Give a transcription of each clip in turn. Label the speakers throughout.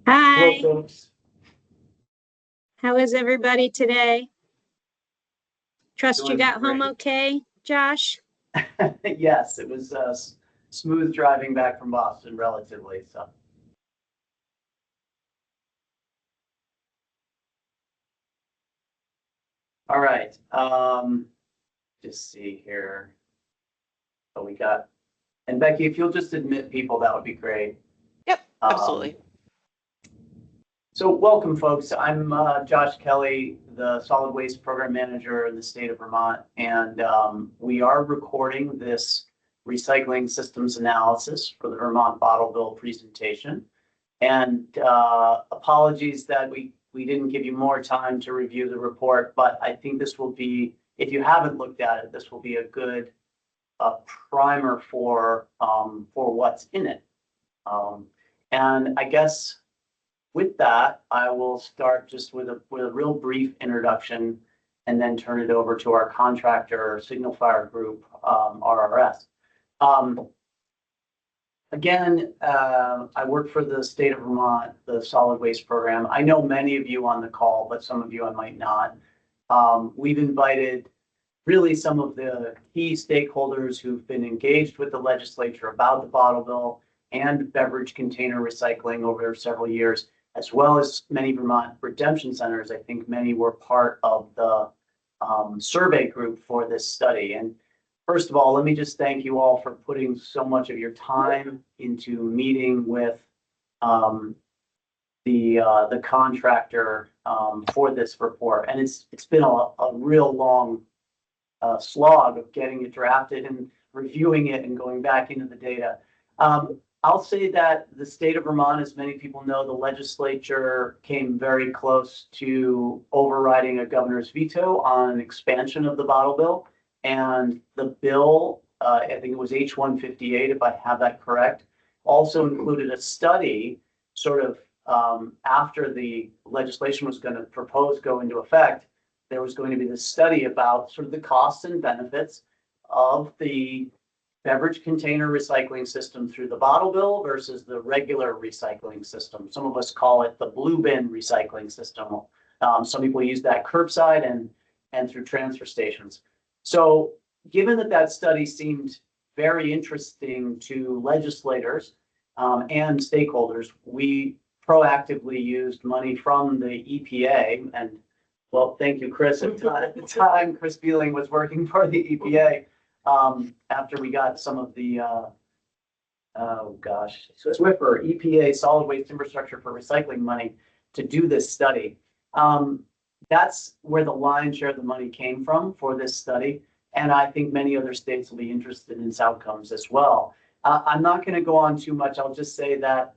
Speaker 1: Hi,
Speaker 2: Hello, folks.
Speaker 1: how is everybody today? Trust you
Speaker 2: Doing
Speaker 1: got home
Speaker 2: great.
Speaker 1: okay, Josh?
Speaker 2: Yes, it was smooth driving back from Boston, relatively. So, all right. Just see here. So we got, and Becky, if you'll just admit people, that would be great.
Speaker 3: Yep,
Speaker 2: Um,
Speaker 3: absolutely.
Speaker 2: so, welcome, folks. I'm Josh Kelly, the Solid Waste Program Manager in the state of Vermont, and we are recording this recycling systems analysis for the Vermont Bottle Bill presentation. And apologies that we didn't give you more time to review the report, but I think this will be, if you haven't looked at it, this will be a good primer for what's in it. And I guess with that, I will start just with a real brief introduction and then turn it over to our contractor, Signal Fire Group, RRS. Again, I work for the state of Vermont, the solid waste program. I know many of you on the call, but some of you I might not. We've invited really some of the key stakeholders who've been engaged with the legislature about the bottle bill and beverage container recycling over several years, as well as many Vermont redemption centers. I think many were part of the survey group for this study. And first of all, let me just thank you all for putting so much of your time into meeting with the contractor for this report. And it's been a real long slog of getting it drafted and reviewing it and going back into the data. I'll say that the state of Vermont, as many people know, the legislature came very close to overriding a governor's veto on an expansion of the bottle bill. And the bill, I think it was H-158, if I have that correct, also included a study sort of after the legislation was going to go into effect. There was going to be this study about sort of the costs and benefits of the beverage container recycling system through the bottle bill versus the regular recycling system. Some of us call it the blue bin recycling system. Some people use that curbside and through transfer stations. So given that that study seemed very interesting to legislators and stakeholders, we proactively used money from the EPA. And well, thank you, Chris. At the time, Chris Beeling was working for the EPA after we got some of the, SWIFR, EPA, Solid Waste Infrastructure for Recycling money to do this study. That's where the lion's share of the money came from for this study. And I think many other states will be interested in its outcomes as well. I'm not going to go on too much. I'll just say that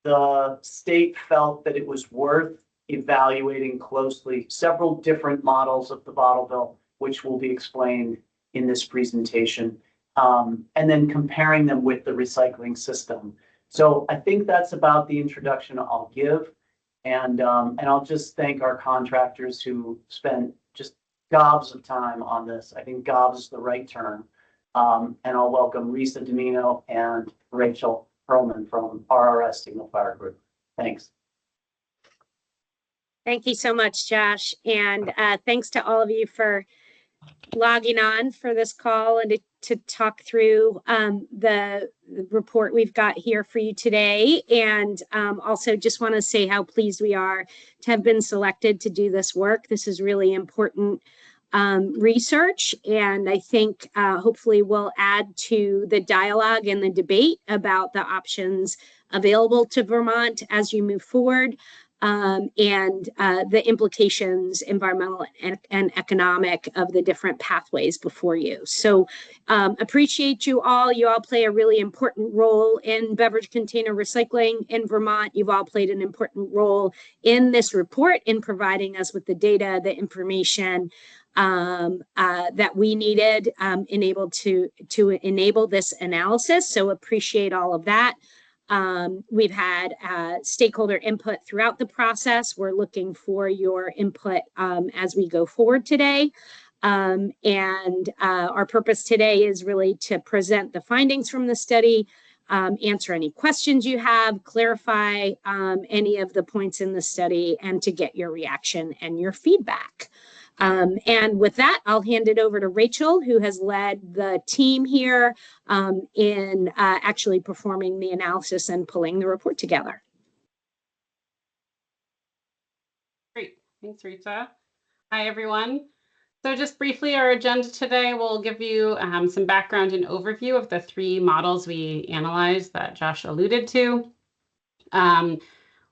Speaker 2: the state felt that it was worth evaluating closely several different models of the bottle bill, which will be explained in this presentation, and then comparing them with the recycling system. So I think that's about the introduction I'll give. And I'll just thank our contractors who spent just gobs of time on this. I think gobs is the right term. And I'll welcome Risa Domino and Rachel Perlman from RRS Signal Fire Group. Thanks.
Speaker 1: Thank you so much, Josh. And thanks to all of you for logging on for this call and to talk through the report we've got here for you today. And also just want to say how pleased we are to have been selected to do this work. This is really important research, and I think hopefully will add to the dialogue and the debate about the options available to Vermont as you move forward. And the implications, environmental and economic, of the different pathways before you. So appreciate you all. You all play a really important role in beverage container recycling in Vermont. You've all played an important role in this report in providing us with the data, the information that we needed to enable this analysis. So appreciate all of that. We've had stakeholder input throughout the process. We're looking for your input as we go forward today. And our purpose today is really to present the findings from the study, answer any questions you have, clarify any of the points in the study, and to get your reaction and your feedback. And with that, I'll hand it over to Rachel, who has led the team here in actually performing the analysis and pulling the report together.
Speaker 3: Great, thanks, Rita. Hi, everyone. So just briefly, our agenda today will give you some background and overview of the 3 models we analyzed that Josh alluded to.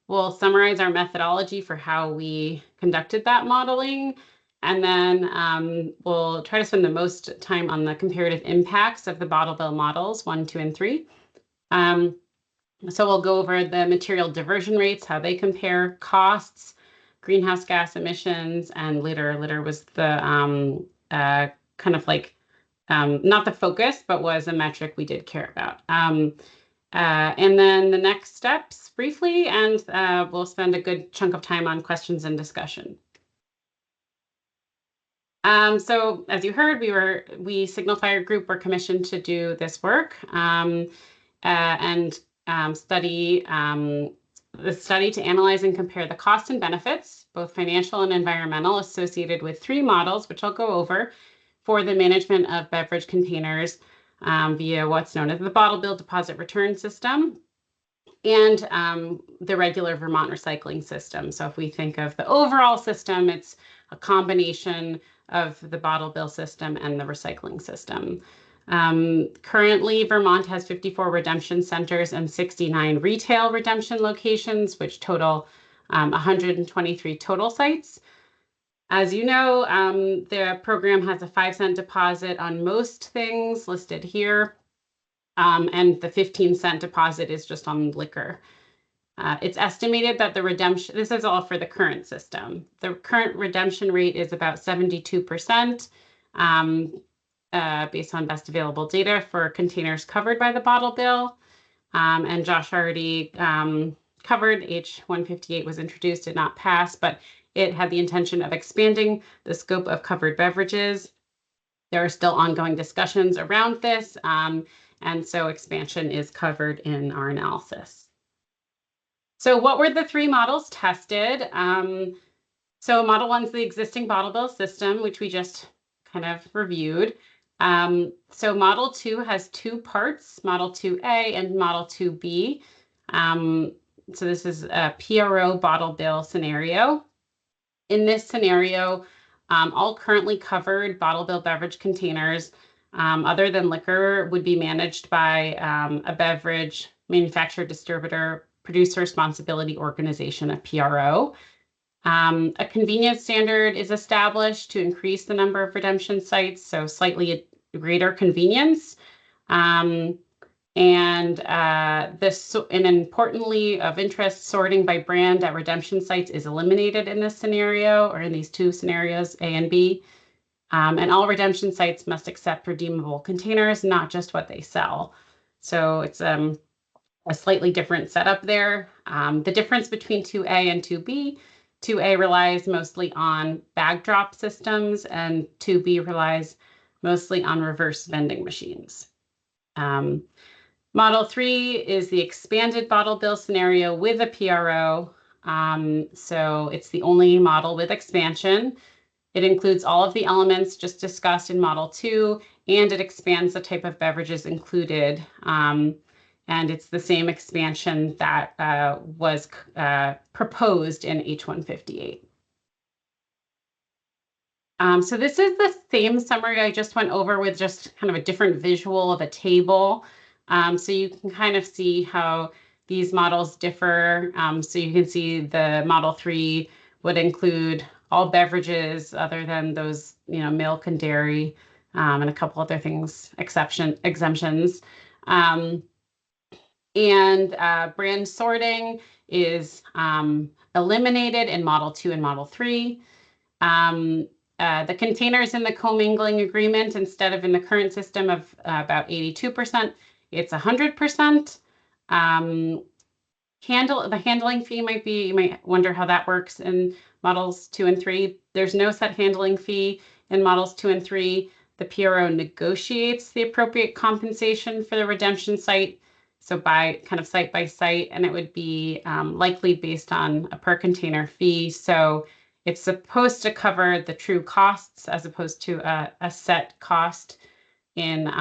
Speaker 3: We'll summarize our methodology for how we conducted that modeling, and then we'll try to spend the most time on the comparative impacts of the bottle bill models 1, 2, and 3. So we'll go over the material diversion rates, how they compare, costs, greenhouse gas emissions, and litter. Litter was the kind of like, not the focus, but was a metric we did care about. And then the next steps briefly, and we'll spend a good chunk of time on questions and discussion. So as you heard, we Signal Fire Group were commissioned to do this work and study the study to analyze and compare the costs and benefits, both financial and environmental, associated with 3 models, which I'll go over, for the management of beverage containers via what's known as the bottle bill deposit return system and the regular Vermont recycling system. So if we think of the overall system, it's a combination of the bottle bill system and the recycling system. Currently, Vermont has 54 redemption centers and 69 retail redemption locations, which total 123 total sites. As you know, the program has a 5-cent deposit on most things listed here, and the 15-cent deposit is just on liquor. It's estimated that the redemption, this is all for the current system. The current redemption rate is about 72%, based on best available data for containers covered by the bottle bill. And Josh already covered H158 was introduced, did not pass, but it had the intention of expanding the scope of covered beverages. There are still ongoing discussions around this, and so expansion is covered in our analysis. So what were the 3 models tested? So model 1 is the existing bottle bill system, which we just kind of reviewed. So model 2 has 2 parts, model 2A and model 2B. So this is a PRO bottle bill scenario. In this scenario, all currently covered bottle bill beverage containers, other than liquor, would be managed by a beverage manufacturer, distributor, producer responsibility organization, a PRO. A convenience standard is established to increase the number of redemption sites, so slightly greater convenience. And importantly of interest, sorting by brand at redemption sites is eliminated in this scenario, or in these 2 scenarios, A and B. And all redemption sites must accept redeemable containers, not just what they sell. So it's a slightly different setup there. The difference between 2A and 2B, 2A relies mostly on bag drop systems, and 2B relies mostly on reverse vending machines. Model 3 is the expanded bottle bill scenario with a PRO. So it's the only model with expansion. It includes all of the elements just discussed in Model 2, and it expands the type of beverages included. And it's the same expansion that was proposed in H158. So this is the same summary I just went over with just kind of a different visual of a table. So you can kind of see how these models differ. So you can see the Model 3 would include all beverages other than those, milk and dairy, and a couple other things, exemptions. And brand sorting is eliminated in Model 2 and Model 3. The containers in the commingling agreement, instead of in the current system of about 82%, it's 100%. The handling fee you might wonder how that works in models 2 and 3. There's no set handling fee in models 2 and 3. The PRO negotiates the appropriate compensation for the redemption site so by kind of site by site, and it would be likely based on a per container fee. So it's supposed to cover the true costs as opposed to a set cost in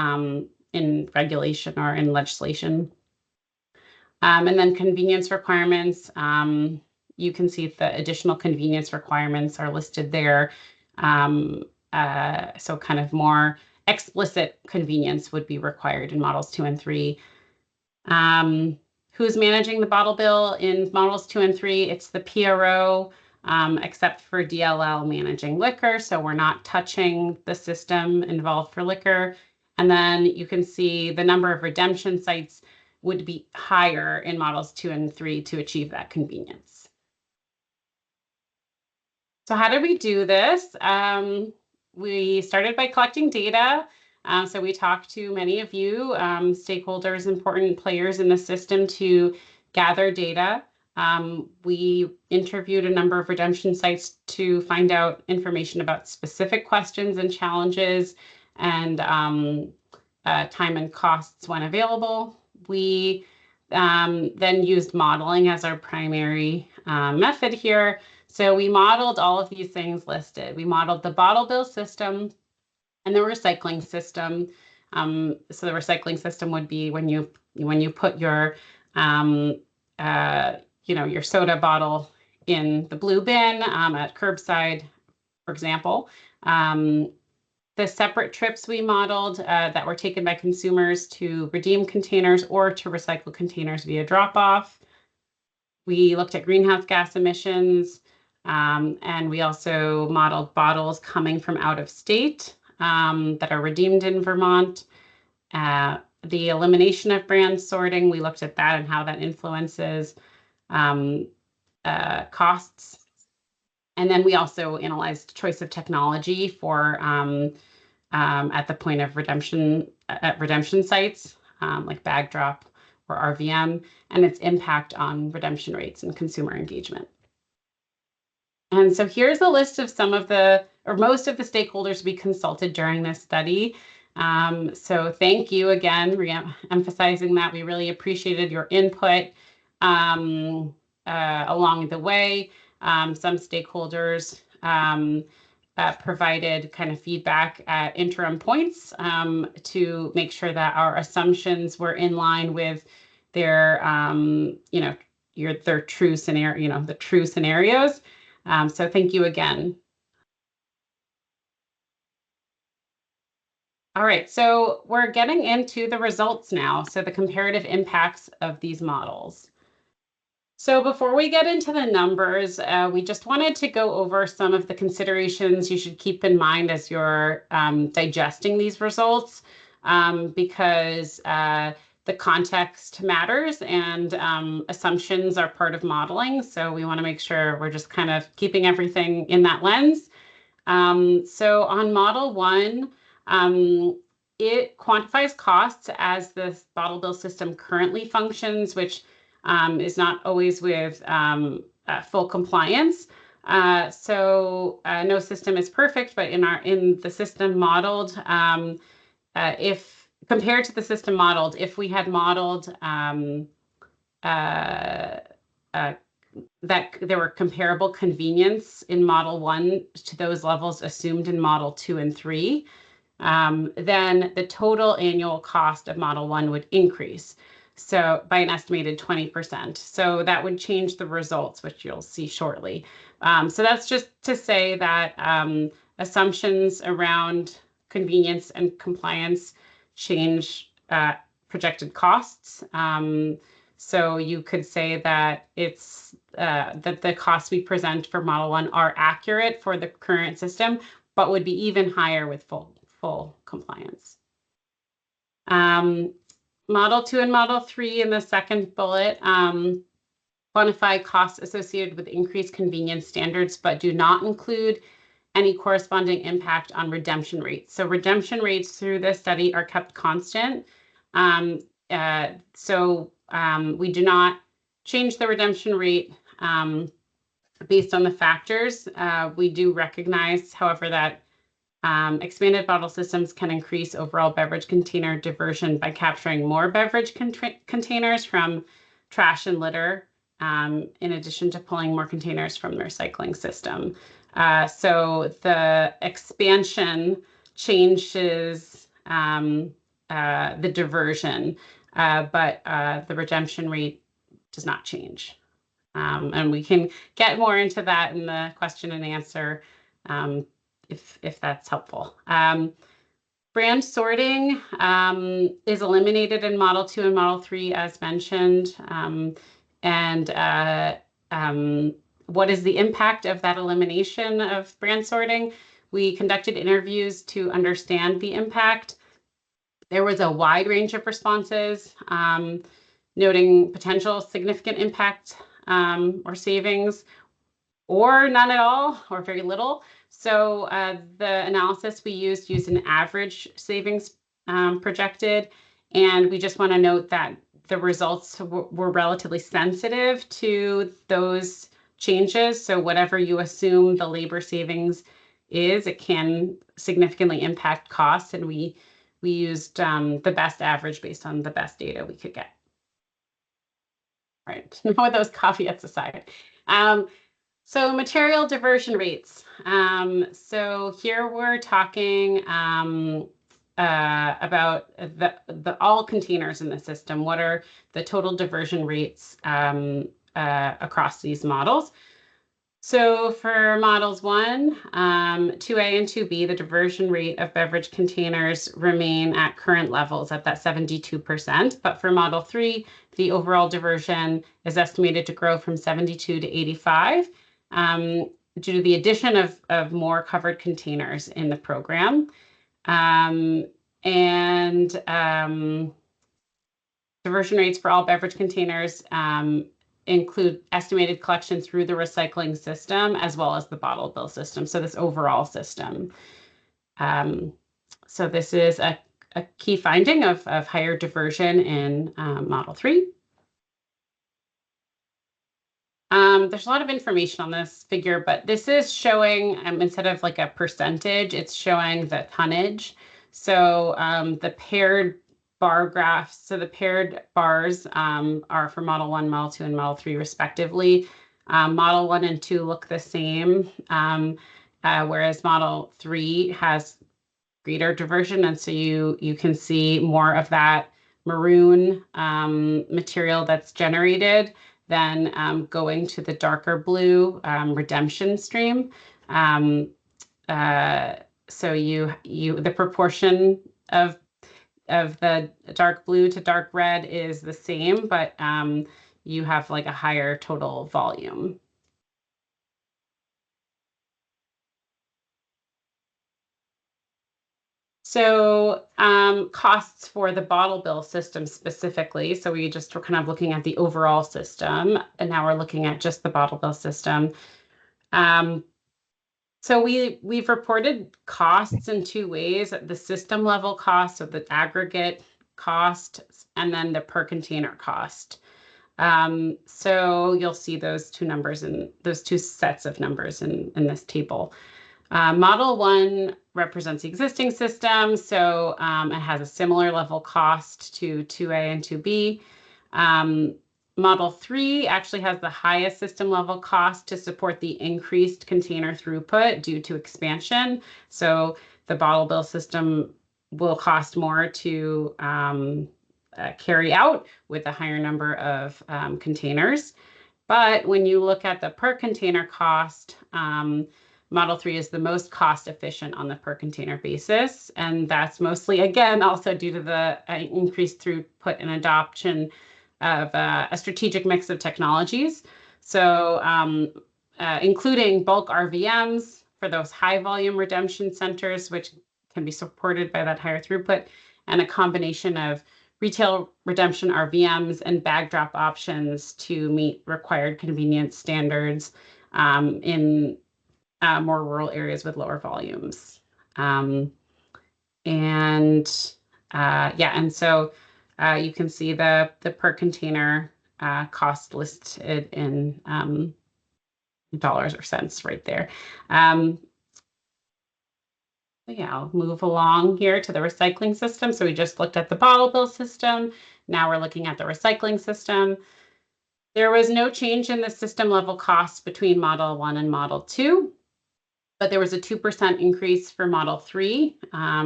Speaker 3: regulation or in legislation. And then convenience requirements. You can see the additional convenience requirements are listed there. So kind of more explicit convenience would be required in models 2 and 3. Who's managing the bottle bill in models 2 and 3? It's the PRO, except for DLL managing liquor. So we're not touching the system involved for liquor. And then you can see the number of redemption sites would be higher in models 2 and 3 to achieve that convenience. So how did we do this? We started by collecting data. So we talked to many of you, stakeholders, important players in the system to gather data. We interviewed a number of redemption sites to find out information about specific questions and challenges and time and costs when available. We then used modeling as our primary method here. So we modeled all of these things listed. We modeled the bottle bill system and the recycling system. So the recycling system would be when you put your your soda bottle in the blue bin at curbside, for example. The separate trips we modeled that were taken by consumers to redeem containers or to recycle containers via drop-off. We looked at greenhouse gas emissions, and we also modeled bottles coming from out of state that are redeemed in Vermont. The elimination of brand sorting, we looked at that and how that influences costs. And then we also analyzed choice of technology for at the point of redemption at redemption sites like bag drop or RVM, and its impact on redemption rates and consumer engagement. And so here's a list of some of most of the stakeholders we consulted during this study. So thank you again, emphasizing that we really appreciated your input along the way. Some stakeholders provided kind of feedback at interim points to make sure that our assumptions were in line with their, their true scenario, the true scenarios. So thank you again. All right, so we're getting into the results now. So the comparative impacts of these models. So before we get into the numbers, we just wanted to go over some of the considerations you should keep in mind as you're digesting these results, because the context matters and assumptions are part of modeling. So we want to make sure we're just kind of keeping everything in that lens. So on model 1, it quantifies costs as the bottle bill system currently functions, which is not always with full compliance. So no system is perfect, but in the system modeled, if compared to the system modeled, if we had modeled that there were comparable convenience in model 1 to those levels assumed in model 2 and 3, then the total annual cost of model 1 would increase. So by an estimated 20%. So that would change the results, which you'll see shortly. So that's just to say that assumptions around convenience and compliance change projected costs. So you could say that it's that the costs we present for model 1 are accurate for the current system, but would be even higher with full compliance. Model 2 and Model 3 in the second bullet quantify costs associated with increased convenience standards, but do not include any corresponding impact on redemption rates. So redemption rates through this study are kept constant. So we do not change the redemption rate based on the factors. We do recognize, however, that Expanded bottle systems can increase overall beverage container diversion by capturing more beverage containers from trash and litter, in addition to pulling more containers from the recycling system. So the expansion changes the diversion, but the redemption rate does not change. And we can get more into that in the question and answer if that's helpful. Brand sorting is eliminated in Model 2 and Model 3, as mentioned. What is the impact of that elimination of brand sorting? We conducted interviews to understand the impact. There was a wide range of responses, noting potential significant impact or savings, or none at all, or very little. So the analysis we used an average savings projected, and we just want to note that the results were relatively sensitive to those changes. So whatever you assume the labor savings is, it can significantly impact costs, and we used the best average based on the best data we could get. Right, now with those caveats aside. So material diversion rates. So here we're talking about the all containers in the system. What are the total diversion rates across these models? So for models 1, 2A and 2B, the diversion rate of beverage containers remain at current levels at that 72%. But for model 3, the overall diversion is estimated to grow from 72 to 85 due to the addition of more covered containers in the program. Diversion rates for all beverage containers include estimated collection through the recycling system as well as the bottle bill system. So this overall system. So this is a key finding of higher diversion in Model 3. There's a lot of information on this figure, but this is showing, instead of like a percentage, it's showing the tonnage. So the paired bar graphs, so the paired bars are for Model 1, Model 2, and Model 3 respectively. Model 1 and 2 look the same, whereas Model 3 has greater diversion. And so you can see more of that maroon material that's generated than going to the darker blue redemption stream. So the proportion of the dark blue to dark red is the same, but you have like a higher total volume. So costs for the bottle bill system specifically. So we just were kind of looking at the overall system, and now we're looking at just the bottle bill system. So we've reported costs in 2 ways: the system level cost, so the aggregate cost, and then the per container cost. So you'll see those two numbers and those two sets of numbers in this table. Model 1 represents the existing system, so it has a similar level cost to 2A and 2B. Model 3 actually has the highest system level cost to support the increased container throughput due to expansion. So the bottle bill system will cost more to carry out with a higher number of containers. But when you look at the per container cost, Model 3 is the most cost efficient on the per container basis. And that's mostly, again, also due to the increased throughput and adoption of a strategic mix of technologies. So including bulk RVMs for those high volume redemption centers, which can be supported by that higher throughput, and a combination of retail redemption RVMs and bag drop options to meet required convenience standards in more rural areas with lower volumes. And so you can see the per container cost listed in dollars or cents right there. Yeah, I'll move along here to the recycling system. So we just looked at the bottle bill system. Now we're looking at the recycling system. There was no change in the system level costs between Model 1 and Model 2, but there was a 2% increase for Model 3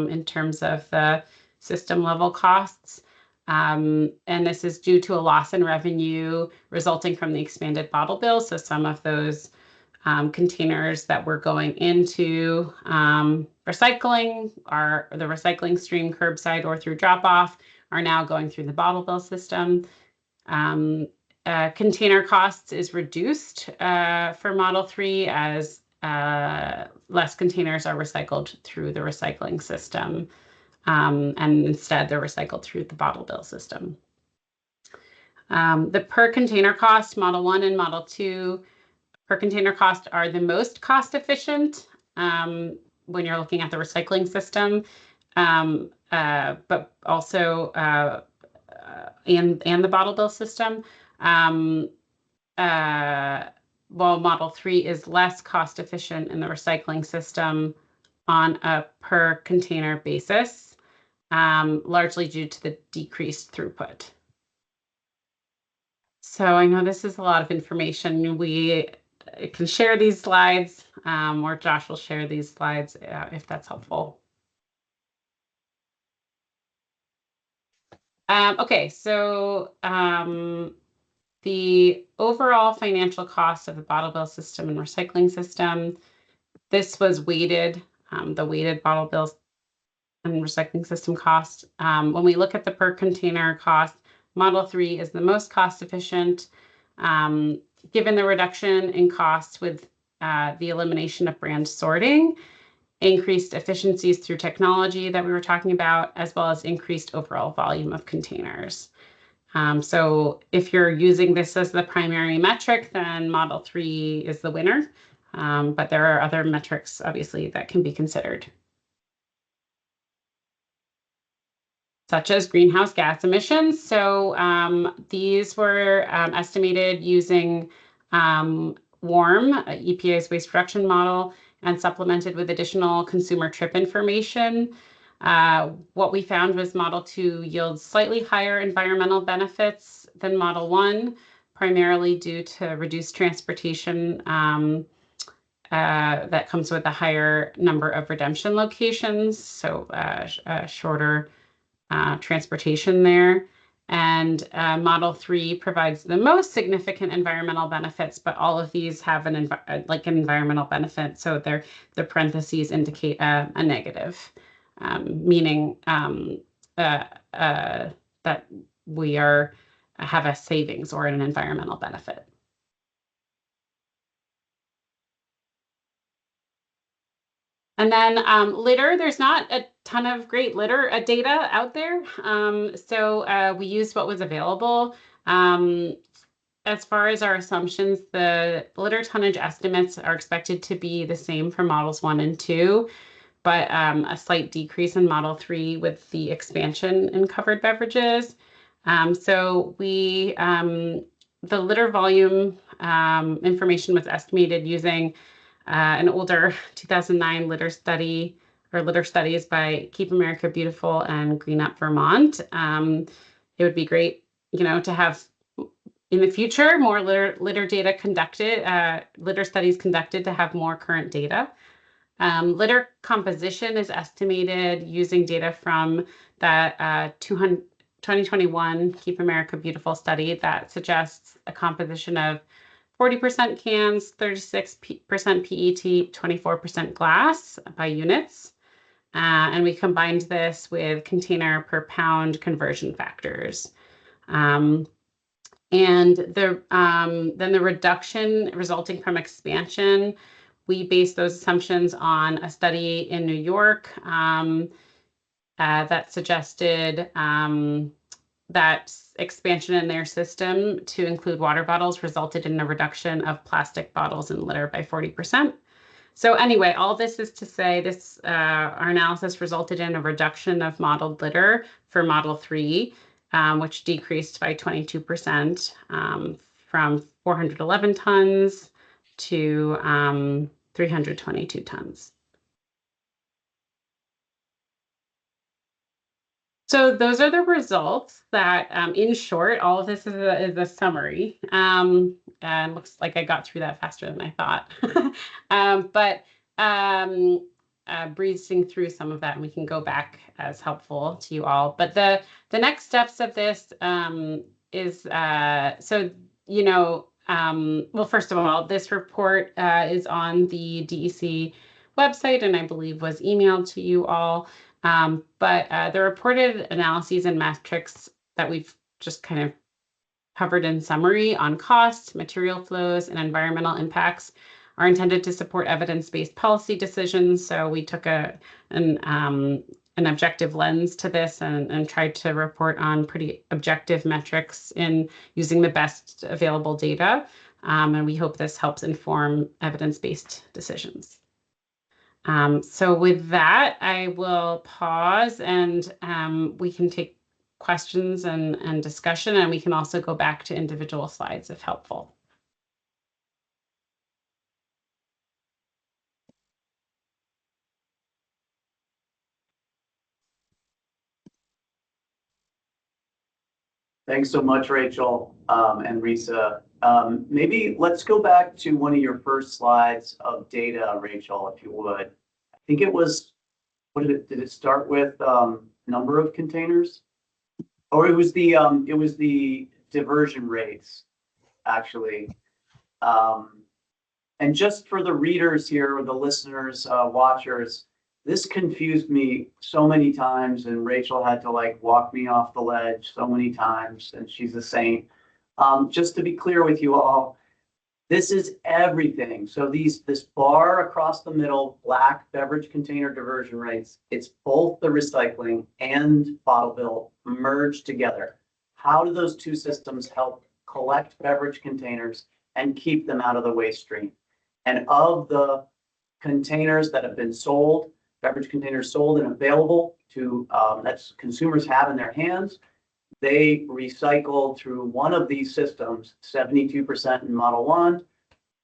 Speaker 3: in terms of the system level costs. And this is due to a loss in revenue resulting from the expanded bottle bill. So some of those containers that were going into recycling, are the recycling stream curbside or through drop off, are now going through the bottle bill system. Container costs is reduced for Model 3 as less containers are recycled through the recycling system, and instead they're recycled through the bottle bill system. The per container cost, Model 1 and Model 2 per container cost are the most cost efficient when you're looking at the recycling system, but also and the bottle bill system. While Model 3 is less cost efficient in the recycling system on a per container basis, largely due to the decreased throughput. So I know this is a lot of information. We can share these slides, or Josh will share these slides if that's helpful. Okay, so the overall financial cost of the bottle bill system and recycling system, this was weighted, the weighted bottle bills and recycling system cost. When we look at the per container cost, Model 3 is the most cost efficient, given the reduction in costs with the elimination of brand sorting, increased efficiencies through technology that we were talking about, as well as increased overall volume of containers. So if you're using this as the primary metric, then Model 3 is the winner. But there are other metrics, obviously, that can be considered, such as greenhouse gas emissions. So these were estimated using WARM, EPA's waste reduction model, and supplemented with additional consumer trip information. What we found was Model 2 yields slightly higher environmental benefits than Model 1, primarily due to reduced transportation that comes with a higher number of redemption locations, so shorter transportation there. And Model 3 provides the most significant environmental benefits, but all of these have an environmental benefit. So the parentheses indicate a negative, meaning that we have a savings or an environmental benefit. And then litter, there's not a ton of great litter data out there. So we used what was available. As far as our assumptions, the litter tonnage estimates are expected to be the same for Models 1 and 2, but a slight decrease in Model 3 with the expansion in covered beverages. So the litter volume information was estimated using an older 2009 litter study or litter studies by Keep America Beautiful and Green Up Vermont. It would be great, to have in the future more litter data conducted, litter studies conducted to have more current data. Litter composition is estimated using data from that 2021 Keep America Beautiful study that suggests a composition of 40% cans, 36% PET, 24% glass by units. And we combined this with container per pound conversion factors. And then the reduction resulting from expansion, we based those assumptions on a study in New York that suggested that expansion in their system to include water bottles resulted in a reduction of plastic bottles and litter by 40%. So anyway, all this is to say this, our analysis resulted in a reduction of modeled litter for Model 3, which decreased by 22% from 411 tons to 322 tons. So those are the results that, in short, all of this is a summary. And looks like I got through that faster than I thought. But breezing through some of that, and we can go back as helpful to you all. But the next steps of this is so well, first of all, this report is on the DEC website, and I believe was emailed to you all. But the reported analyses and metrics that we've just kind of covered in summary on costs, material flows, and environmental impacts are intended to support evidence-based policy decisions. So we took an objective lens to this and tried to report on pretty objective metrics in using the best available data. And we hope this helps inform evidence-based decisions. So with that, I will pause and we can take questions and discussion, and we can also go back to individual slides if helpful.
Speaker 2: Thanks so much, Rachel and Risa. Maybe let's go back to one of your first slides of data, Rachel, if you would. I think it was, did it start with number of containers? Or it was the diversion rates, actually. And just for the readers here, or the listeners, watchers, this confused me so many times, and Rachel had to like walk me off the ledge so many times, and she's a saint. Just to be clear with you all, this is everything. So this bar across the middle, black beverage container diversion rates, it's both the recycling and bottle bill merged together. How do those two systems help collect beverage containers and keep them out of the waste stream? And of the containers that have been sold, beverage containers sold and available to that consumers have in their hands, they recycled through one of these systems, 72% in Model 1,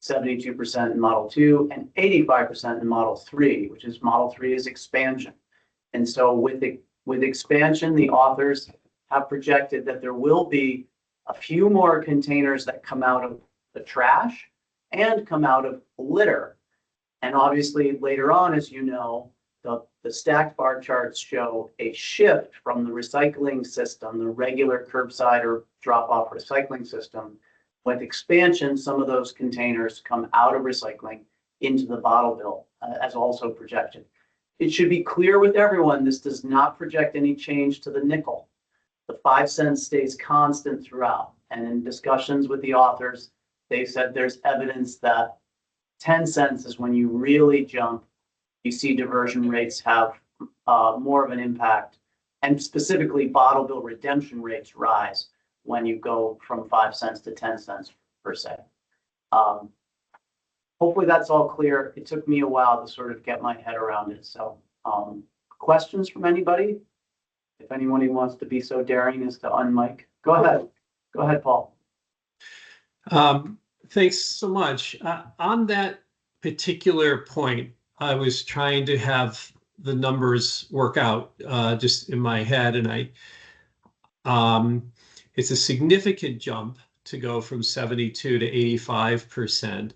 Speaker 2: 72% in Model 2, and 85% in Model 3, which is Model 3 is expansion. And so with expansion, the authors have projected that there will be a few more containers that come out of the trash and come out of litter. And obviously later on, as you know, the stacked bar charts show a shift from the recycling system, the regular curbside or drop-off recycling system. With expansion, some of those containers come out of recycling into the bottle bill, as also projected. It should be clear with everyone, this does not project any change to the nickel. The 5 cents stays constant throughout. And in discussions with the authors, they said there's evidence that 10 cents is when you really jump. You see diversion rates have more of an impact, and specifically bottle bill redemption rates rise when you go from 5 cents to 10 cents per se. Hopefully that's all clear. It took me a while to sort of get my head around it. So questions from anybody? If anyone wants to be so daring as to unmic, go ahead. Go ahead, Paul.
Speaker 4: Thanks so much. On that particular point, I was trying to have the numbers work out just in my head, and it's a significant jump to go from 72 to 85%.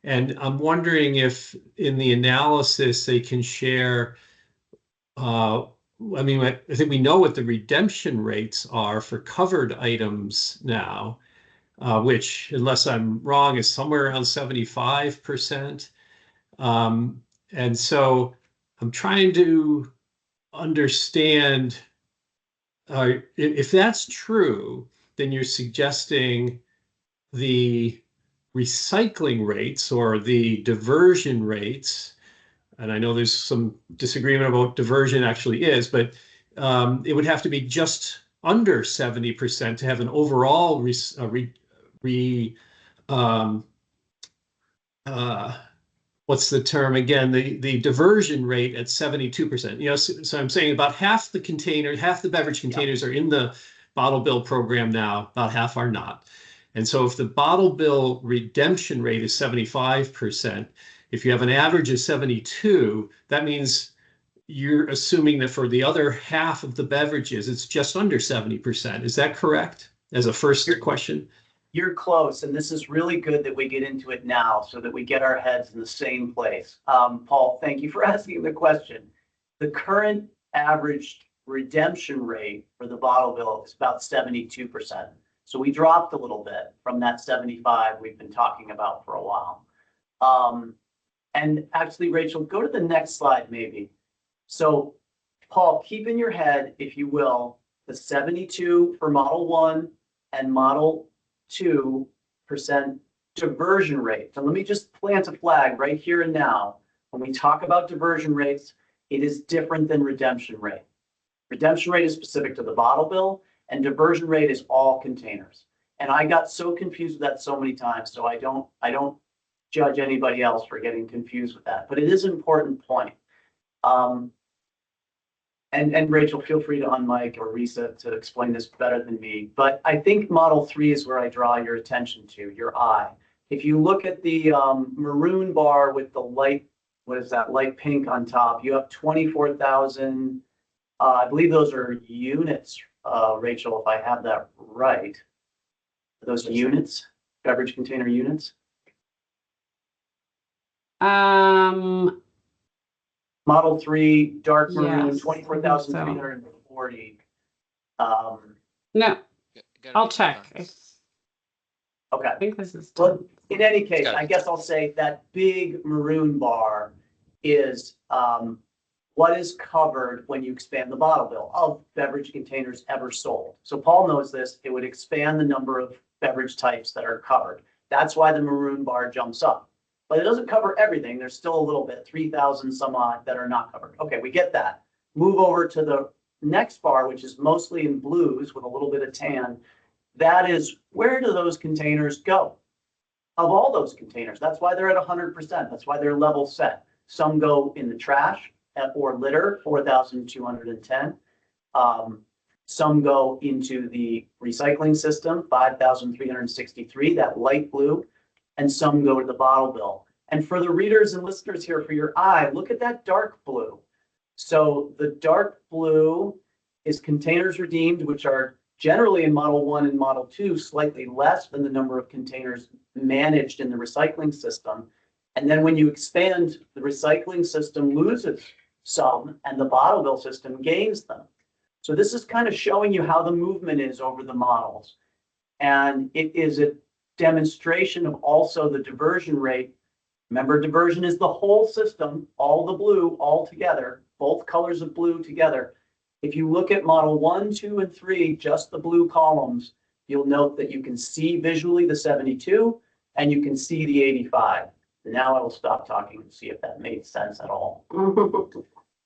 Speaker 4: And I'm wondering if in the analysis they can share, I think we know what the redemption rates are for covered items now, which, unless I'm wrong, is somewhere around 75%. And so I'm trying to understand, if that's true, then you're suggesting the recycling rates or the diversion rates, and I know there's some disagreement about what diversion actually is, but it would have to be just under 70% to have an overall what's the term again? The diversion rate at 72%. You know, so I'm saying about half the beverage containers are in the bottle bill program now, about half are not. And so if the bottle bill redemption rate is 75%, if you have an average of 72, that means you're assuming that for the other half of the beverages, it's just under 70%. Is that correct? As a first question?
Speaker 2: You're close, and this is really good that we get into it now so that we get our heads in the same place. Paul, thank you for asking the question. The current average redemption rate for the bottle bill is about 72%. So we dropped a little bit from that 75 we've been talking about for a while. And actually, Rachel, go to the next slide, maybe. So, Paul, keep in your head, if you will, the 72 for Model 1 and Model 2% diversion rate. So let me just plant a flag right here and now. When we talk about diversion rates, it is different than redemption rate. Redemption rate is specific to the bottle bill, and diversion rate is all containers. And I got so confused with that so many times, so I don't judge anybody else for getting confused with that. But it is an important point. And Rachel, feel free to unmic, or Risa to explain this better than me. But I think Model 3 is where I draw your attention to, your eye. If you look at the maroon bar with the light, what is that, light pink on top, you have 24,000, I believe those are units, Rachel, if I have that right. Are those units, beverage container units? Model 3, dark maroon,
Speaker 3: Yes,
Speaker 2: 24,340.
Speaker 3: No, I'll check.
Speaker 2: Okay.
Speaker 3: I think this is
Speaker 2: Well, in any case, I guess I'll say that big maroon bar is what is covered when you expand the bottle bill of beverage containers ever sold. So Paul knows this. It would expand the number of beverage types that are covered. That's why the maroon bar jumps up. But it doesn't cover everything. There's still a little bit, 3,000 some odd that are not covered. Okay, we get that. Move over to the next bar, which is mostly in blues with a little bit of tan. That is, where do those containers go? Of all those containers, that's why they're at 100%. That's why they're level set. Some go in the trash or litter, 4,210. Some go into the recycling system, 5,363, that light blue. And some go to the bottle bill. And for the readers and listeners here, for your eye, look at that dark blue. So the dark blue is containers redeemed, which are generally in Model 1 and Model 2, slightly less than the number of containers managed in the recycling system. And then when you expand, the recycling system loses some and the bottle bill system gains them. So this is kind of showing you how the movement is over the models. And it is a demonstration of also the diversion rate. Remember, diversion is the whole system, all the blue, all together, both colors of blue together. If you look at Model 1, 2, and 3, just the blue columns, you'll note that you can see visually the 72 and you can see the 85. Now I will stop talking and see if that made sense at all.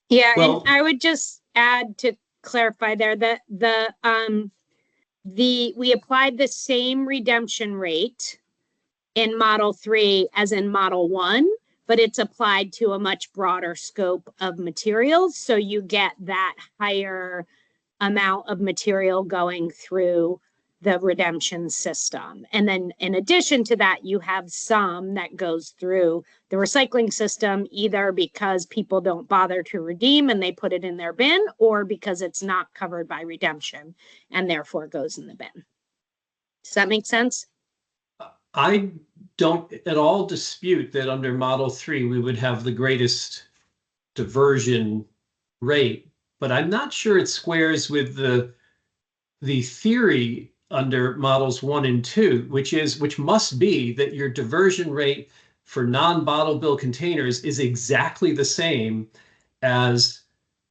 Speaker 1: Yeah,
Speaker 4: Well,
Speaker 1: and I would just add to clarify there that we applied the same redemption rate in Model 3 as in Model 1, but it's applied to a much broader scope of materials. So you get that higher amount of material going through the redemption system. And then in addition to that, you have some that goes through the recycling system, either because people don't bother to redeem and they put it in their bin, or because it's not covered by redemption and therefore goes in the bin. Does that make sense?
Speaker 4: I don't at all dispute that under Model 3, we would have the greatest diversion rate, but I'm not sure it squares with the theory under Models 1 and 2, which must be that your diversion rate for non-bottle bill containers is exactly the same as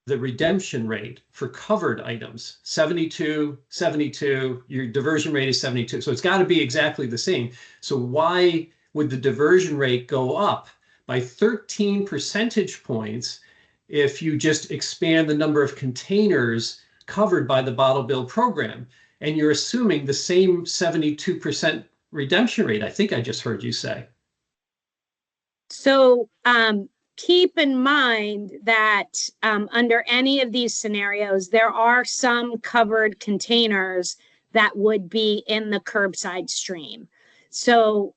Speaker 4: the redemption rate for covered items. 72, 72, your diversion rate is 72. So it's got to be exactly the same. So why would the diversion rate go up by 13 percentage points if you just expand the number of containers covered by the bottle bill program? And you're assuming the same 72% redemption rate, I think I just heard you say.
Speaker 1: So keep in mind that under any of these scenarios, there are some covered containers that would be in the curbside stream. So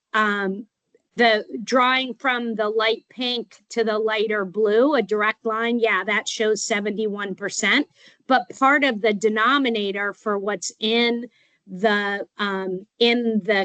Speaker 1: the drawing from the light pink to the lighter blue, a direct line, yeah, that shows 71%. But part of the denominator for what's in the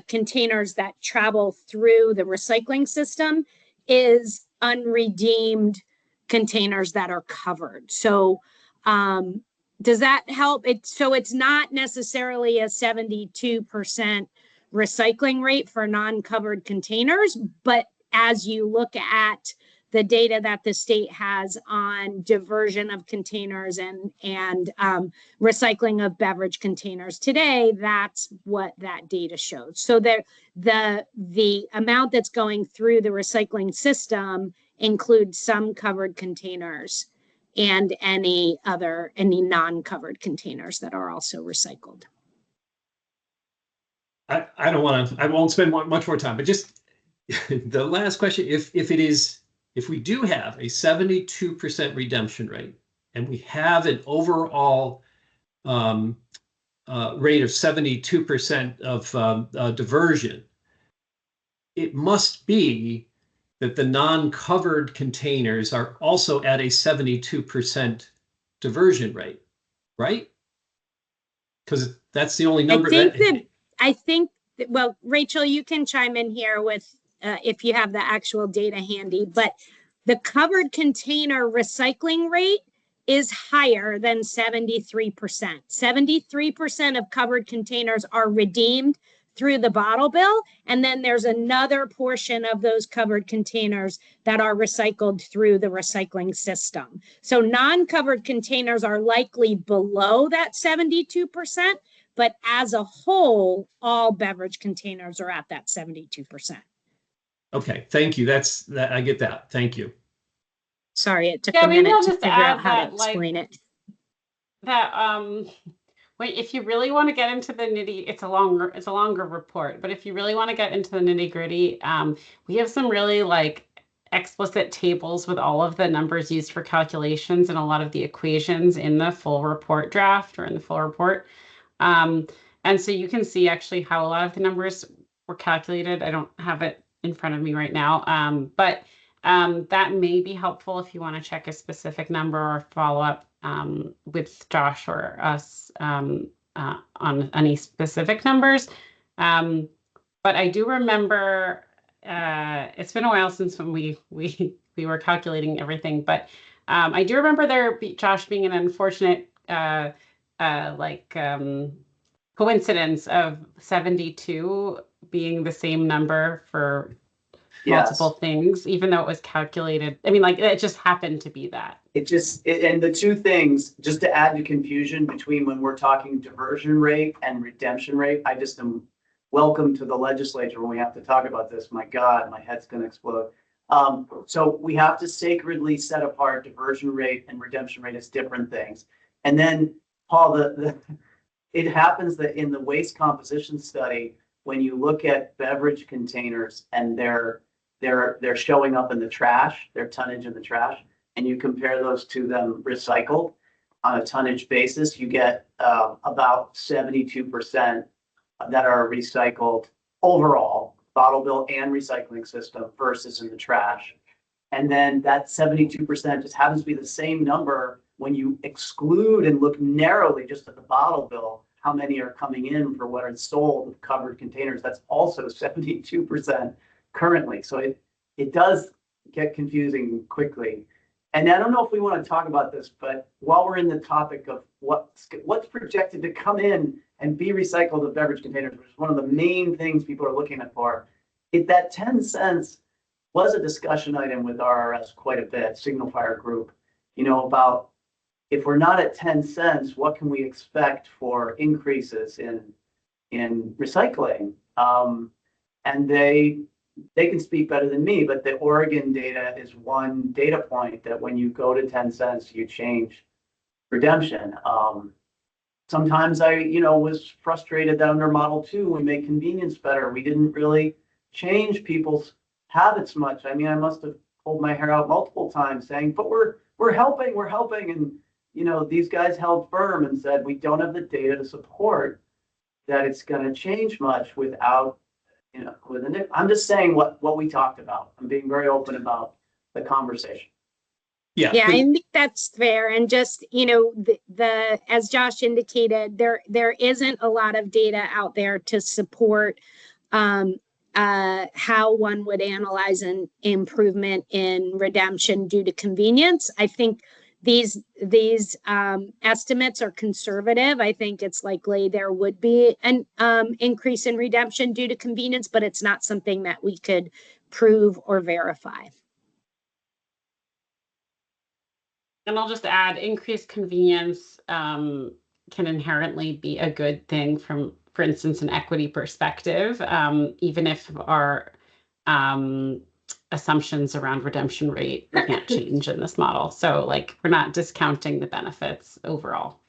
Speaker 1: containers that travel through the recycling system is unredeemed containers that are covered. So does that help? So it's not necessarily a 72% recycling rate for non-covered containers, but as you look at the data that the state has on diversion of containers and recycling of beverage containers today, that's what that data shows. So the amount that's going through the recycling system includes some covered containers and any non-covered containers that are also recycled.
Speaker 4: I don't want to, I won't spend much more time, but just the last question, if we do have a 72% redemption rate and we have an overall rate of 72% of diversion, it must be that the non-covered containers are also at a 72% diversion rate, right? Because that's the only number.
Speaker 1: I think that, well, Rachel, you can chime in here with if you have the actual data handy, but the covered container recycling rate is higher than 73%. 73% of covered containers are redeemed through the bottle bill. And then there's another portion of those covered containers that are recycled through the recycling system. So non-covered containers are likely below that 72%. But as a whole, all beverage containers are at that 72%.
Speaker 4: Okay, thank you. I get that. Thank you.
Speaker 1: Sorry, it took a minute to figure out how to explain it.
Speaker 3: If you really want to get into the it's a longer report, but if you really want to get into the nitty gritty, we have some really explicit tables with all of the numbers used for calculations and a lot of the equations in the full report draft or in the full report. And so you can see actually how a lot of the numbers were calculated. I don't have it in front of me right now, but that may be helpful if you want to check a specific number or follow up with Josh or us on any specific numbers. But I do remember it's been a while since when we were calculating everything, but I do remember Josh being an unfortunate coincidence of 72 being the same number for multiple things, even though it was calculated. I mean, it just happened to be that.
Speaker 2: And the two things, just to add to confusion between when we're talking diversion rate and redemption rate, I just am welcome to the legislature when we have to talk about this. My God, my head's going to explode. So we have to sacredly set apart diversion rate and redemption rate as different things. And then, Paul, it happens that in the waste composition study, when you look at beverage containers and they're showing up in the trash, their tonnage in the trash, and you compare those to them recycled on a tonnage basis, you get about 72% that are recycled overall, bottle bill and recycling system versus in the trash. And then that 72% just happens to be the same number when you exclude and look narrowly just at the bottle bill, how many are coming in for what are sold with covered containers. That's also 72% currently. So it does get confusing quickly. And I don't know if we want to talk about this, but while we're in the topic of what's projected to come in and be recycled of beverage containers, which is one of the main things people are looking at for, that 10 cents was a discussion item with RRS quite a bit, Signal Fire Group, about if we're not at 10 cents, what can we expect for increases in recycling? And they can speak better than me, but the Oregon data is one data point that when you go to 10 cents, you change redemption. Sometimes I, was frustrated that under Model 2, we made convenience better. We didn't really change people's habits much. I mean, I must have pulled my hair out multiple times saying, but we're helping. And, these guys held firm and said, we don't have the data to support that it's going to change much without you know, with it. I'm just saying what we talked about. I'm being very open about the conversation.
Speaker 4: Yeah.
Speaker 1: Yeah, I think that's fair. And just, you know, as Josh indicated, there isn't a lot of data out there to support um, how one would analyze an improvement in redemption due to convenience. I think these estimates are conservative. I think it's likely there would be an increase in redemption due to convenience, but it's not something that we could prove or verify.
Speaker 3: And I'll just add, increased convenience can inherently be a good thing from, for instance, an equity perspective, even if our assumptions around redemption rate can't change in this model. So like, we're not discounting the benefits overall.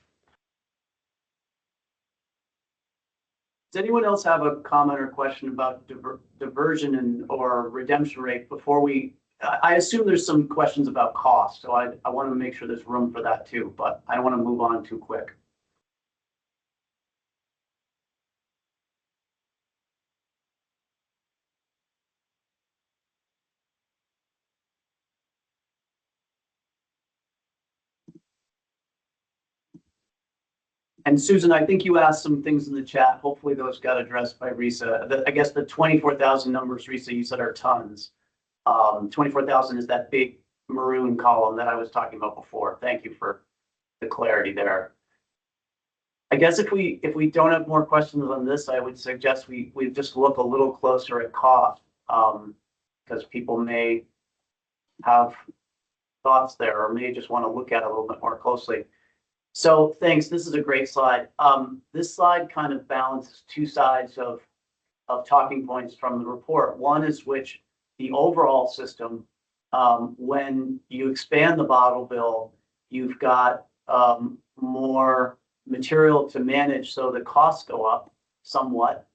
Speaker 2: Does anyone else have a comment or question about diversion or redemption rate before we? I assume there's some questions about cost, so I want to make sure there's room for that too, but I don't want to move on too quick. And Susan, I think you asked some things in the chat. Hopefully those got addressed by Risa. I guess the 24,000 numbers, Risa, you said are tons. 24,000 is that big maroon column that I was talking about before. Thank you for the clarity there. I guess if we don't have more questions on this, I would suggest we just look a little closer at cost, because people may have thoughts there or may just want to look at it a little bit more closely. So thanks. This is a great slide. This slide kind of balances two sides of talking points from the report. One is which the overall system, when you expand the bottle bill, you've got more material to manage, so the costs go up somewhat.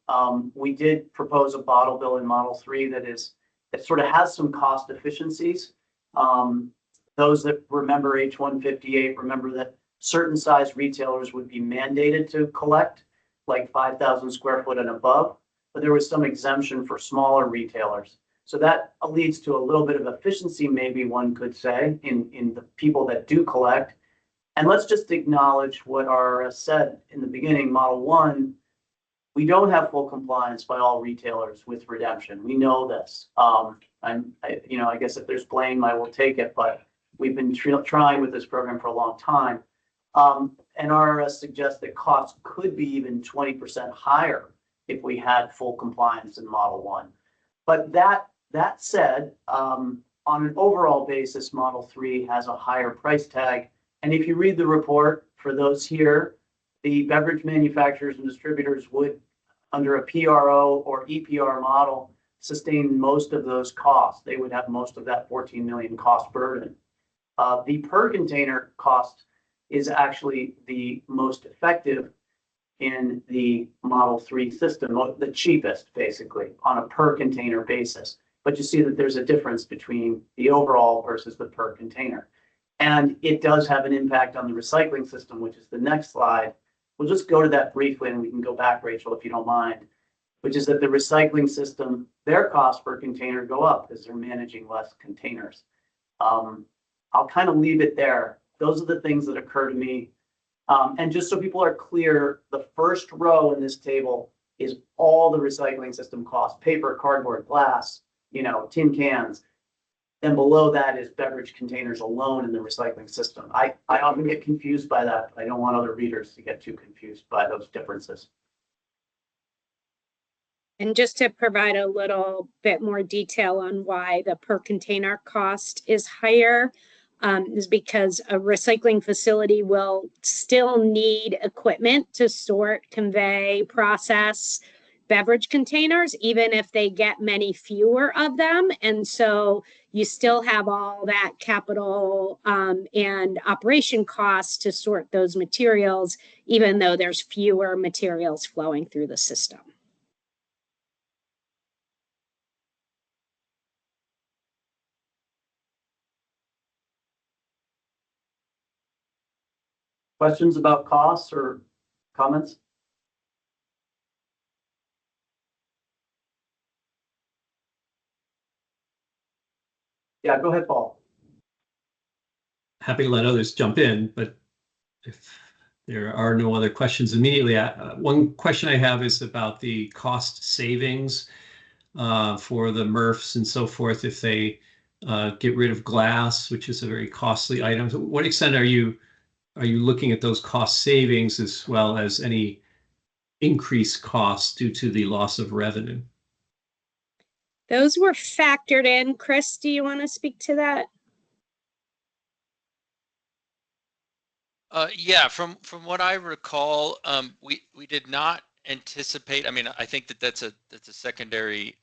Speaker 2: We did propose a bottle bill in Model 3 that sort of has some cost efficiencies. Those that remember H158 remember that certain size retailers would be mandated to collect, like 5,000 square foot and above, but there was some exemption for smaller retailers. So that leads to a little bit of efficiency, maybe one could say, in the people that do collect. And let's just acknowledge what RRS said in the beginning, Model 1, we don't have full compliance by all retailers with redemption. We know this. I guess if there's blame, I will take it, but we've been trying with this program for a long time. And RRS suggests that costs could be even 20% higher if we had full compliance in Model 1. But that said, on an overall basis, Model 3 has a higher price tag. And if you read the report, for those here, the beverage manufacturers and distributors would, under a PRO or EPR model, sustain most of those costs. They would have most of that 14 million cost burden. The per container cost is actually the most effective in the Model 3 system, the cheapest, basically, on a per container basis. But you see that there's a difference between the overall versus the per container. And it does have an impact on the recycling system, which is the next slide. We'll just go to that briefly and we can go back, Rachel, if you don't mind, which is that the recycling system, their cost per container go up because they're managing less containers. I'll kind of leave it there. Those are the things that occur to me. And just so people are clear, the first row in this table is all the recycling system costs: paper, cardboard, glass, tin cans. Then below that is beverage containers alone in the recycling system. I often get confused by that, but I don't want other readers to get too confused by those differences.
Speaker 1: And just to provide a little bit more detail on why the per container cost is higher, is because a recycling facility will still need equipment to sort, convey, process beverage containers, even if they get many fewer of them. And so you still have all that capital and operation costs to sort those materials, even though there's fewer materials flowing through the system.
Speaker 2: Questions about costs or comments? Yeah, go ahead, Paul.
Speaker 4: Happy to let others jump in, but if there are no other questions immediately, one question I have is about the cost savings for the MRFs and so forth if they get rid of glass, which is a very costly item. To what extent are you looking at those cost savings as well as any increased costs due to the loss of revenue?
Speaker 1: Those were factored in. Chris, do you want to speak to that?
Speaker 5: Yeah, from what I recall, we did not anticipate. I mean, I think that's a secondary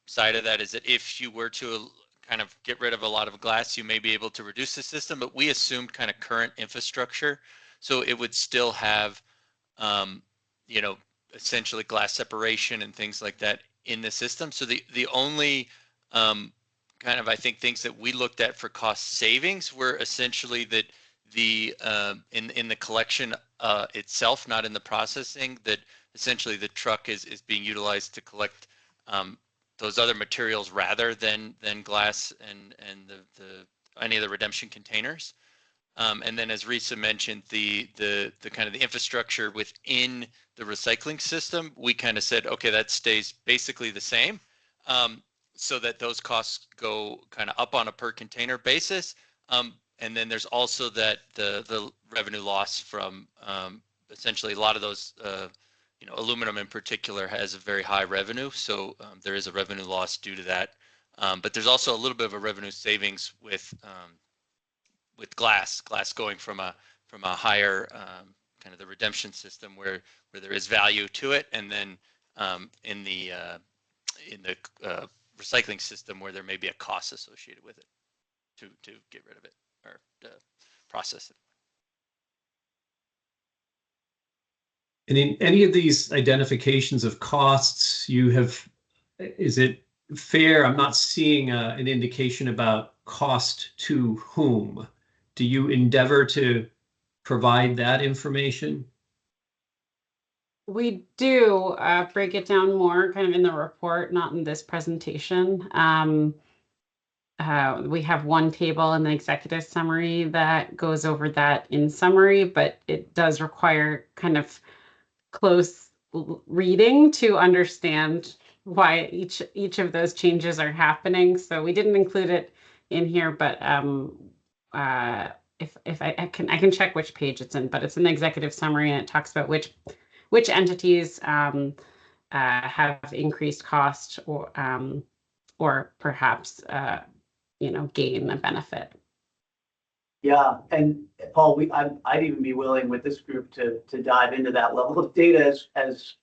Speaker 5: side of that, is that if you were to kind of get rid of a lot of glass, you may be able to reduce the system. But we assumed kind of current infrastructure, so it would still have, you know, essentially glass separation and things like that in the system. So the only kind of, I think, things that we looked at for cost savings were essentially that the in the collection itself, not in the processing, that essentially the truck is being utilized to collect those other materials rather than glass and the any of the redemption containers. And then, as Risa mentioned, the kind of the infrastructure within the recycling system, we kind of said, okay, that stays basically the same, so that those costs go kind of up on a per container basis. And then there's also that the revenue loss from essentially a lot of those, you know, aluminum in particular has a very high revenue, so there is a revenue loss due to that. But there's also a little bit of a revenue savings with glass going from a higher kind of the redemption system where there is value to it, and then in the recycling system where there may be a cost associated with it to get rid of it or process it.
Speaker 4: And in any of these identifications of costs, is it fair? I'm not seeing an indication about cost to whom. Do you endeavor to provide that information?
Speaker 3: We do break it down more kind of in the report, not in this presentation. We have one table in the executive summary that goes over that in summary, but it does require kind of close reading to understand why each of those changes are happening. So we didn't include it in here, but if I can check which page it's in, but it's in the executive summary and it talks about which entities have increased cost or perhaps you know, gain a benefit.
Speaker 2: Yeah, and Paul, I'd even be willing with this group to dive into that level of data as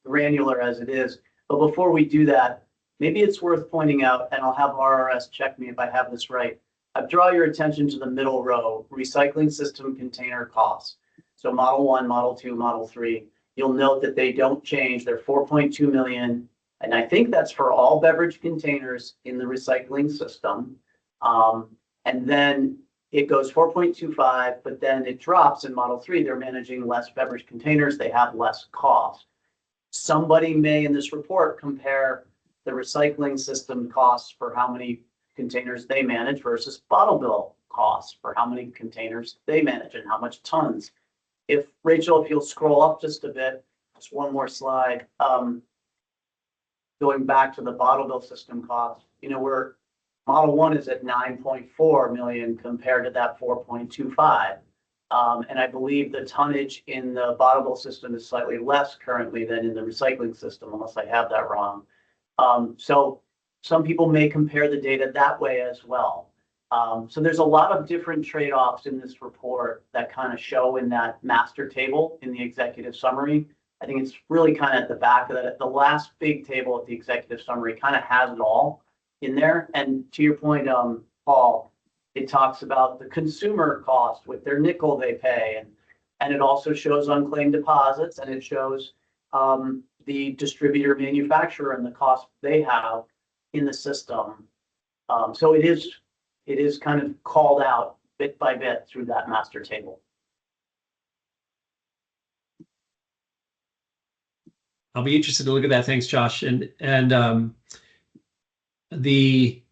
Speaker 2: granular as it is. But before we do that, maybe it's worth pointing out, and I'll have RRS check me if I have this right. I draw your attention to the middle row, recycling system container costs. So Model 1, Model 2, Model 3. You'll note that they don't change. They're 4.2 million. And I think that's for all beverage containers in the recycling system. And then it goes 4.25, but then it drops in Model 3. They're managing less beverage containers. They have less cost. Somebody may in this report compare the recycling system costs for how many containers they manage versus bottle bill costs for how many containers they manage and how much tons. If Rachel, if you'll scroll up just a bit, just one more slide. Going back to the bottle bill system cost, you know, we're Model 1 is at 9.4 million compared to that 4.25. And I believe the tonnage in the bottle bill system is slightly less currently than in the recycling system, unless I have that wrong. So some people may compare the data that way as well. So there's a lot of different trade-offs in this report that kind of show in that master table in the executive summary. I think it's really kind of at the back of that. The last big table at the executive summary kind of has it all in there. And to your point, Paul, it talks about the consumer cost with their nickel they pay. And it also shows unclaimed deposits, and it shows the distributor manufacturer and the cost they have in the system. So it is kind of called out bit by bit through that master table.
Speaker 4: I'll be interested to look at that. Thanks, Josh. And the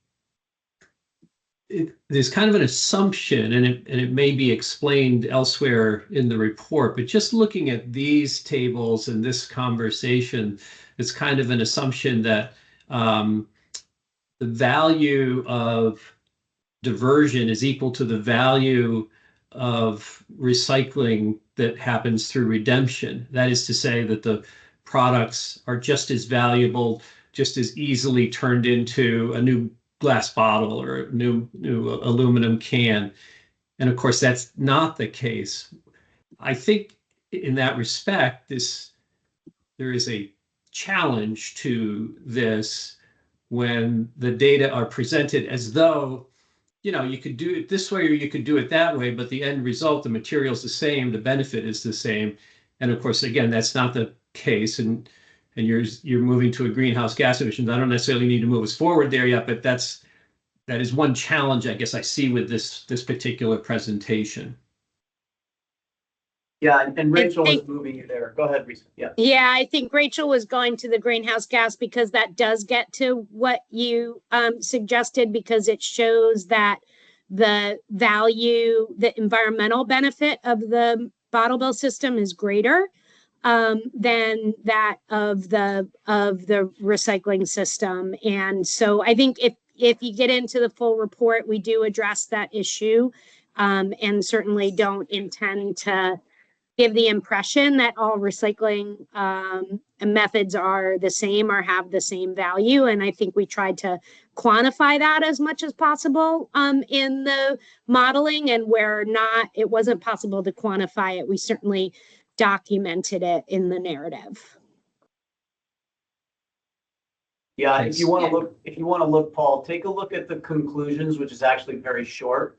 Speaker 4: there's kind of an assumption, and it may be explained elsewhere in the report, but just looking at these tables and this conversation, it's kind of an assumption that the value of diversion is equal to the value of recycling that happens through redemption. That is to say that the products are just as valuable, just as easily turned into a new glass bottle or a new aluminum can. And of course, that's not the case. I think in that respect, there is a challenge to this when the data are presented as though, you could do it this way or you could do it that way, but the end result, the material is the same, the benefit is the same. And of course, again, that's not the case. And you're moving to a greenhouse gas emissions. I don't necessarily need to move us forward there yet, but that is one challenge I guess I see with this particular presentation.
Speaker 2: Yeah, and Rachel is moving you there. Go ahead, Risa. Yeah.
Speaker 1: Yeah, I think Rachel was going to the greenhouse gas because that does get to what you suggested, because it shows that the value, the environmental benefit of the bottle bill system is greater than that of the recycling system. And so I think if you get into the full report, we do address that issue, and certainly don't intend to give the impression that all recycling methods are the same or have the same value. And I think we tried to quantify that as much as possible in the modeling, and where it wasn't possible to quantify it, we certainly documented it in the narrative.
Speaker 2: Yeah, if you want to look, Paul, take a look at the conclusions, which is actually very short.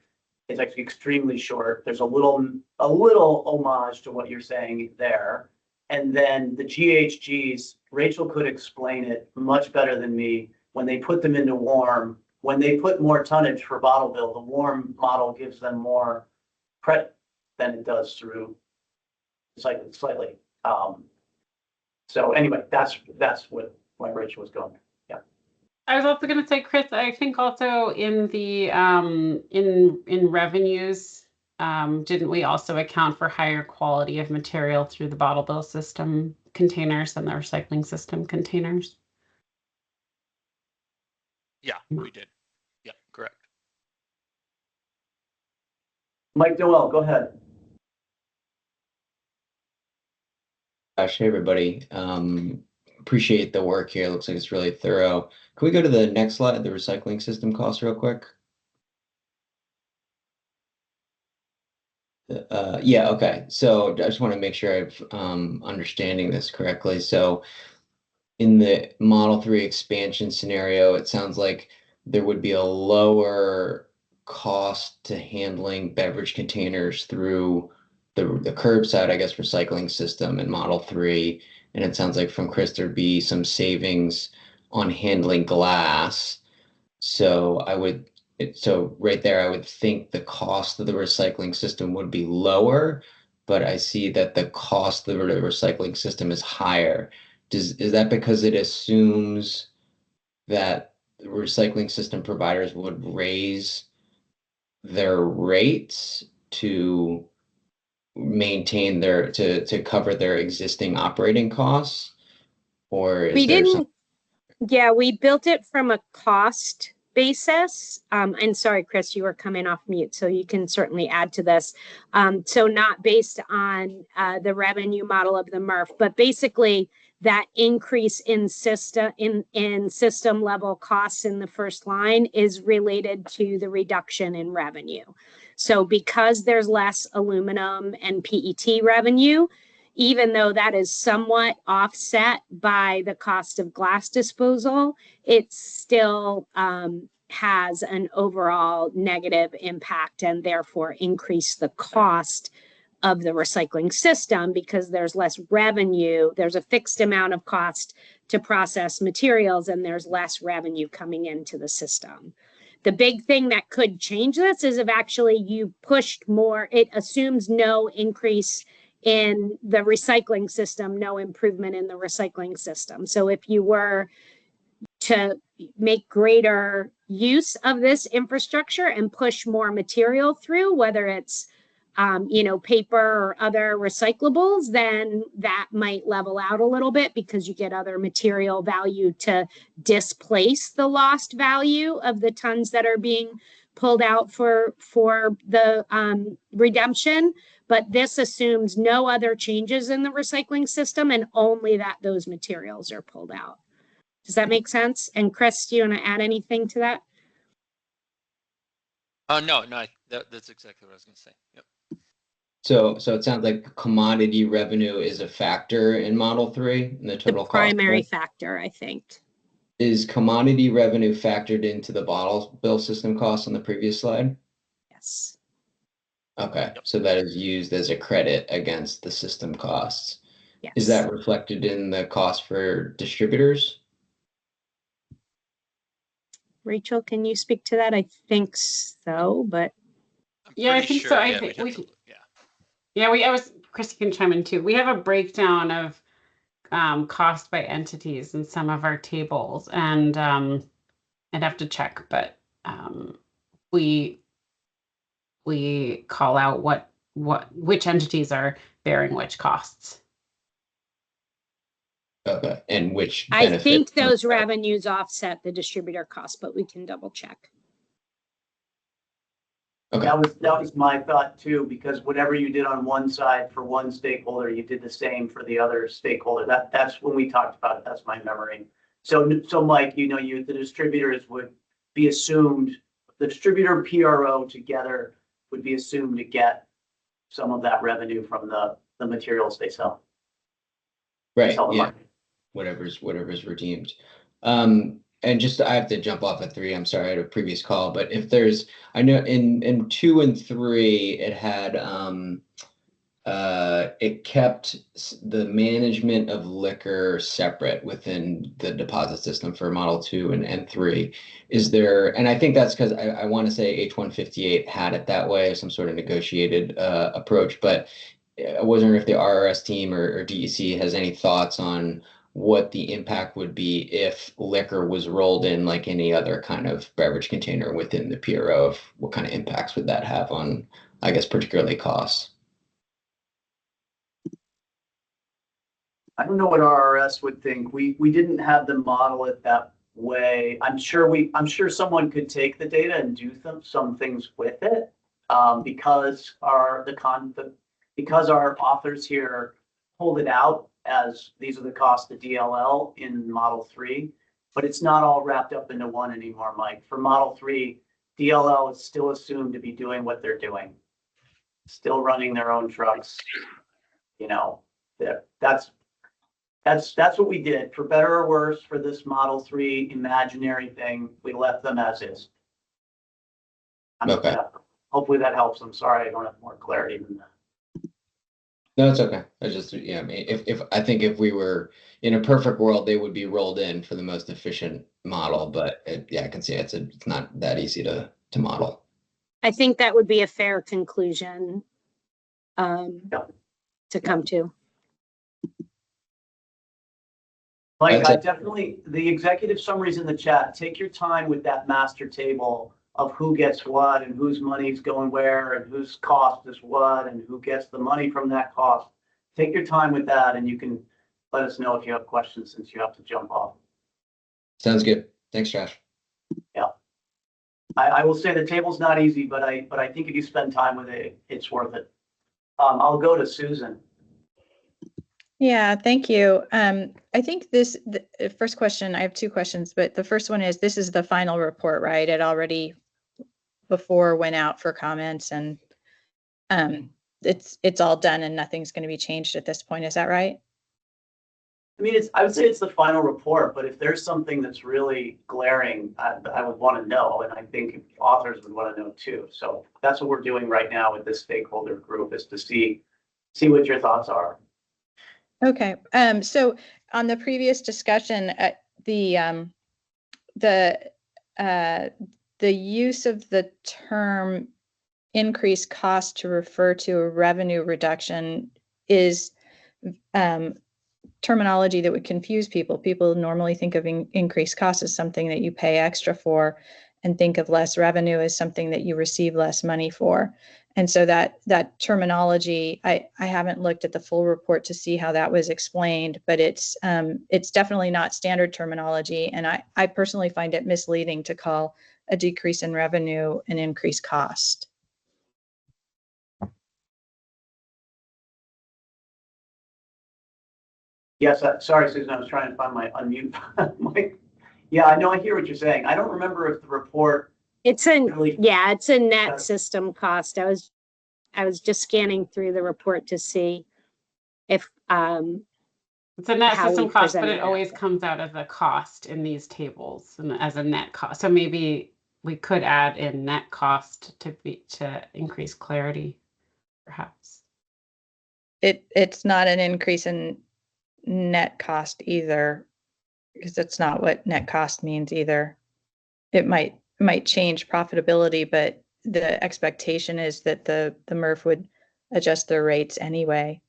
Speaker 2: It's actually extremely short. There's a little homage to what you're saying there. And then the GHGs, Rachel could explain it much better than me. When they put them into warm, when they put more tonnage for bottle bill, the warm model gives them more credit than it does through recycling slightly. So anyway, that's why Rachel was going there.
Speaker 3: I was also going to say, Chris, I think also in the in revenues, didn't we also account for higher quality of material through the bottle bill system containers than the recycling system containers?
Speaker 5: Yeah, we did. Yeah, correct.
Speaker 2: Mike Noel, go ahead.
Speaker 6: Hey everybody. Appreciate the work here. Looks like it's really thorough. Can we go to the next slide, the recycling system costs real quick? Yeah, okay. So I just want to make sure I'm understanding this correctly. So in the Model 3 expansion scenario, it sounds like there would be a lower cost to handling beverage containers through the curbside, I guess, recycling system in Model 3. And it sounds like from Chris, there'd be some savings on handling glass. So right there, I would think the cost of the recycling system would be lower, but I see that the cost of the recycling system is higher. Is that because it assumes that the recycling system providers would raise their rates to maintain to cover their existing operating costs, or is there some?
Speaker 1: Yeah, we built it from a cost basis. And sorry, Chris, you were coming off mute, so you can certainly add to this. So not based on the revenue model of the MRF, but basically that increase in system level costs in the first line is related to the reduction in revenue. So because there's less aluminum and PET revenue, even though that is somewhat offset by the cost of glass disposal, it still has an overall negative impact, and therefore increase the cost of the recycling system, because there's less revenue. There's a fixed amount of cost to process materials, and there's less revenue coming into the system. The big thing that could change this is if actually you pushed more, it assumes no increase in the recycling system, no improvement in the recycling system. So if you were to make greater use of this infrastructure and push more material through, whether it's paper or other recyclables, then that might level out a little bit because you get other material value to displace the lost value of the tons that are being pulled out for the redemption. But this assumes no other changes in the recycling system and only that those materials are pulled out. Does that make sense? And Chris, do you want to add anything to that?
Speaker 5: No, that's exactly what I was going to say. Yep.
Speaker 6: So it sounds like commodity revenue is a factor in Model 3 in the total cost.
Speaker 1: Primary factor, I think.
Speaker 6: Is commodity revenue factored into the bottle bill system cost on the previous slide?
Speaker 1: Yes.
Speaker 6: Okay, so that is used as a credit against the system costs.
Speaker 1: Yes.
Speaker 6: Is that reflected in the cost for distributors?
Speaker 1: Rachel, can you speak to that? I think so, but
Speaker 3: Yeah, I think so. I think Christy can chime in too. We have a breakdown of cost by entities in some of our tables, and I'd have to check, but we call out which entities are bearing which costs.
Speaker 6: Okay, and which
Speaker 1: I think those revenues offset the distributor cost, but we can double check.
Speaker 6: Okay.
Speaker 2: That was my thought too, because whatever you did on one side for one stakeholder, you did the same for the other stakeholder. That's when we talked about it. That's my memory. So Mike, the distributors would be assumed, the distributor PRO together would be assumed to get some of that revenue from the materials they sell.
Speaker 6: Right. Yeah. Whatever's redeemed. And just, I have to jump off at 3. I'm sorry, I had a previous call, but if there's, I know in 2 and 3, it had, it kept the management of liquor separate within the deposit system for Model 2 and 3. Is there, and I think that's because I want to say H158 had it that way, some sort of negotiated approach, but I was wondering if the RRS team or DEC has any thoughts on what the impact would be if liquor was rolled in like any other kind of beverage container within the PRO. Of what kind of impacts would that have on, I guess, particularly costs?
Speaker 2: I don't know what RRS would think. We didn't have them model it that way. I'm sure someone could take the data and do some things with it, because our authors here pulled it out as these are the costs of DLL in Model 3, but it's not all wrapped up into one anymore, Mike. For Model 3, DLL is still assumed to be doing what they're doing, still running their own trucks. That's what we did. For better or worse, for this Model 3 imaginary thing, we left them as is.
Speaker 6: Okay.
Speaker 2: Hopefully that helps. I'm sorry I don't have more clarity than that.
Speaker 6: No, it's okay. I just, yeah, I mean, if we were in a perfect world, they would be rolled in for the most efficient model, but I can see it's not that easy to model.
Speaker 1: I think that would be a fair conclusion to come to.
Speaker 2: Mike, I definitely, the executive summaries in the chat, take your time with that master table of who gets what and whose money's going where and whose cost is what and who gets the money from that cost. Take your time with that, and you can let us know if you have questions since you have to jump off.
Speaker 6: Sounds good. Thanks, Josh.
Speaker 2: Yeah. I will say the table's not easy, but I think if you spend time with it, it's worth it. I'll go to Susan.
Speaker 7: Yeah, thank you. I think the first question, I have 2 questions, but the first one is, this is the final report, right? It already before went out for comments, and it's all done and nothing's going to be changed at this point. Is that right?
Speaker 2: I mean, I would say it's the final report, but if there's something that's really glaring, I would want to know, and I think authors would want to know too. So that's what we're doing right now with this stakeholder group, is to see what your thoughts are.
Speaker 7: Okay. So on the previous discussion, the use of the term increased cost to refer to a revenue reduction is terminology that would confuse people. People normally think of increased cost as something that you pay extra for. and think of less revenue as something that you receive less money for. And so that terminology, I haven't looked at the full report to see how that was explained, but it's definitely not standard terminology. And I personally find it misleading to call a decrease in revenue an increased cost.
Speaker 2: Yes, sorry, Susan, I was trying to find my unmute mic. Yeah, I know, I hear what you're saying. I don't remember if the report
Speaker 1: It's a
Speaker 2: really,
Speaker 1: it's a net
Speaker 2: Okay.
Speaker 1: system cost. I was just scanning through the report to see if
Speaker 3: It's a net
Speaker 1: how
Speaker 3: system
Speaker 1: we
Speaker 3: cost, but
Speaker 1: presented
Speaker 3: it
Speaker 1: it.
Speaker 3: always comes out as a cost in these tables and as a net cost. So maybe we could add in net cost to increase clarity, perhaps.
Speaker 7: It's not an increase in net cost either, because that's not what net cost means either. It might change profitability, but the expectation is that the MRF would adjust their rates anyway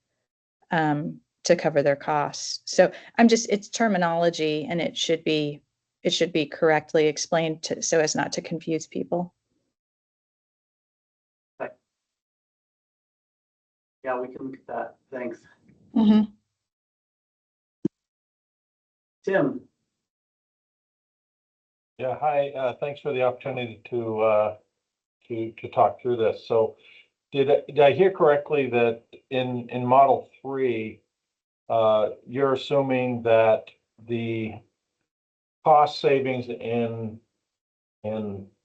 Speaker 7: to cover their costs. So it's terminology, and it should be correctly explained so as not to confuse people.
Speaker 2: yeah, we can look at that. Thanks.
Speaker 7: Mm-hmm.
Speaker 8: Tim. Yeah, hi. Thanks for the opportunity to talk through this. So, did I hear correctly that in Model 3, you're assuming that the cost savings in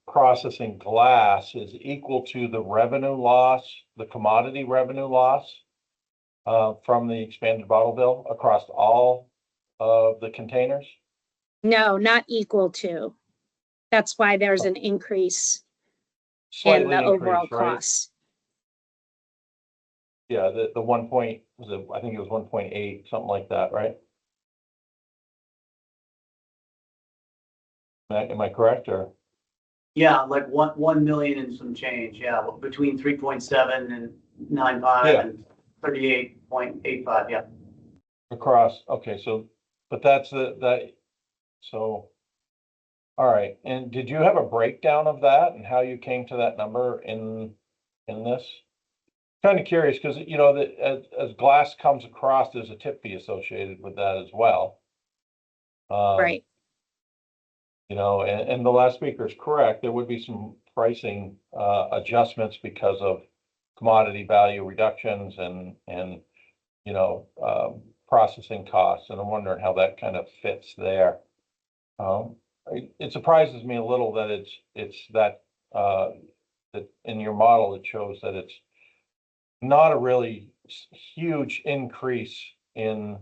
Speaker 8: processing glass is equal to the revenue loss, the commodity revenue loss from the expanded bottle bill across all of the containers?
Speaker 1: No, not equal to. That's why there's an increase in the overall
Speaker 8: Increase, right?
Speaker 1: costs.
Speaker 8: Yeah, the 1 point I think it was 1.8, something like that, right? Am I correct, or?
Speaker 2: Yeah, like 1 million and some change. Yeah, between 3.7 and 9.5
Speaker 8: Yeah.
Speaker 2: and 38.85. Yeah.
Speaker 8: Across, okay, so, but that's so, all right. And did you have a breakdown of that and how you came to that number in this? Kind of curious, because, you know, that as glass comes across, there's a tip fee associated with that as well.
Speaker 1: Right.
Speaker 8: You know, and the last speaker is correct. There would be some pricing adjustments because of commodity value reductions and you know, processing costs. And I'm wondering how that kind of fits there. It surprises me a little that it's that that in your model it shows that it's not a really huge increase in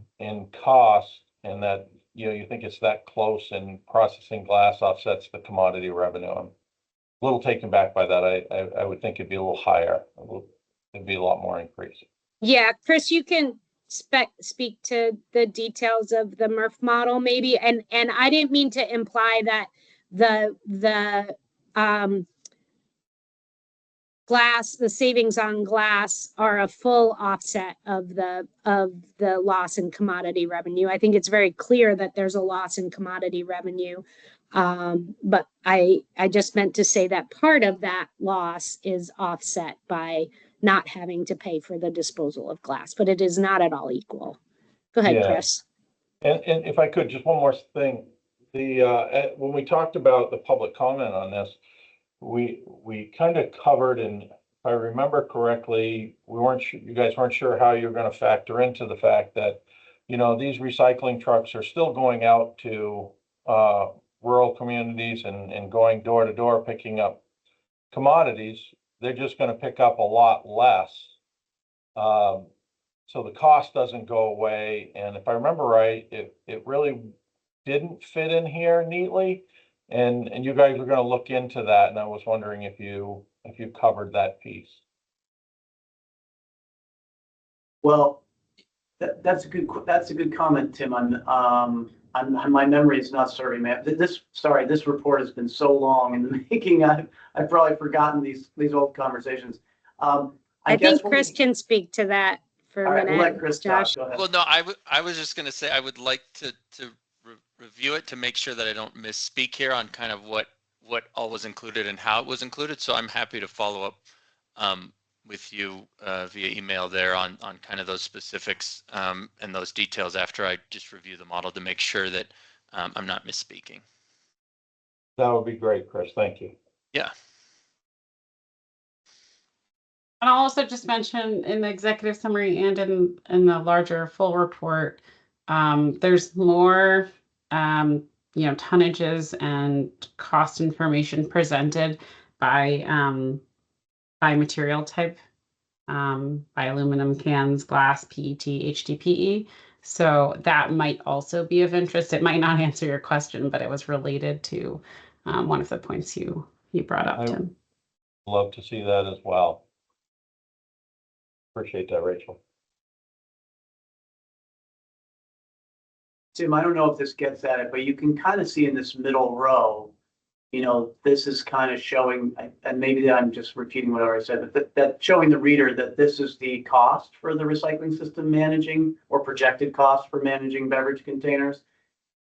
Speaker 8: cost, and that, you know, you think it's that close, and processing glass offsets the commodity revenue. I'm a little taken back by that. I would think it'd be a little higher. It'd be a lot more increase.
Speaker 1: Yeah, Chris, you can speak to the details of the MRF model maybe. And I didn't mean to imply that the the savings on glass are a full offset of the loss in commodity revenue. I think it's very clear that there's a loss in commodity revenue. But I just meant to say that part of that loss is offset by not having to pay for the disposal of glass, but it is not at all equal. Go ahead,
Speaker 8: Yeah.
Speaker 1: Chris.
Speaker 8: And if I could, just one more thing. When we talked about the public comment on this, we kind of covered, and if I remember correctly, you guys weren't sure how you're going to factor into the fact that, you know, these recycling trucks are still going out to rural communities and going door to door picking up commodities. They're just going to pick up a lot less. So the cost doesn't go away. And if I remember right, it really didn't fit in here neatly. And you guys are going to look into that. And I was wondering if you covered that piece.
Speaker 2: Well, that's a good comment, Tim. My memory is not serving me. This report has been so long in the making. I've probably forgotten these old conversations.
Speaker 1: I think Chris can speak to that for a minute.
Speaker 2: We'll let Chris
Speaker 1: Josh.
Speaker 2: talk. Go ahead.
Speaker 5: Well, no, I was just going to say I would like to review it to make sure that I don't misspeak here on kind of what what all was included and how it was included. So I'm happy to follow up with you via email there on kind of those specifics and those details after I just review the model to make sure that I'm not misspeaking.
Speaker 8: That would be great, Chris. Thank you.
Speaker 5: Yeah.
Speaker 3: And I'll also just mention in the executive summary and in the larger full report, there's more tonnages and cost information presented by material type, by aluminum cans, glass, PET, HDPE. So that might also be of interest. It might not answer your question, but it was related to one of the points you brought up, Tim.
Speaker 8: Love to see that as well. Appreciate that, Rachel.
Speaker 2: Tim, I don't know if this gets at it, but you can kind of see in this middle row, this is kind of showing, and maybe I'm just repeating what I already said, but that showing the reader that this is the cost for the recycling system managing, or projected cost for managing beverage containers.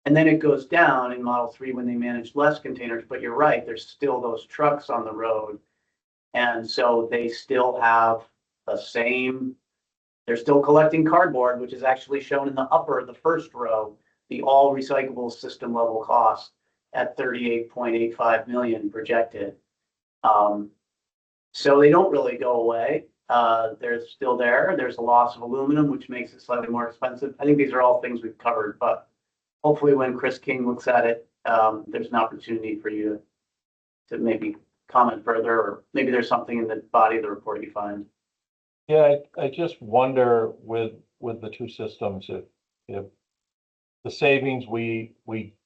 Speaker 2: And then it goes down in Model 3 when they manage less containers, but you're right, there's still those trucks on the road. And so they still have the same, they're still collecting cardboard, which is actually shown in the first row, the all recyclable system level cost at 38.85 million projected. So they don't really go away. They're still there. There's a loss of aluminum, which makes it slightly more expensive. I think these are all things we've covered, but hopefully when Chris King looks at it, there's an opportunity for you to maybe comment further, or maybe there's something in the body of the report you find.
Speaker 8: Yeah, I just wonder with the two systems, if the savings we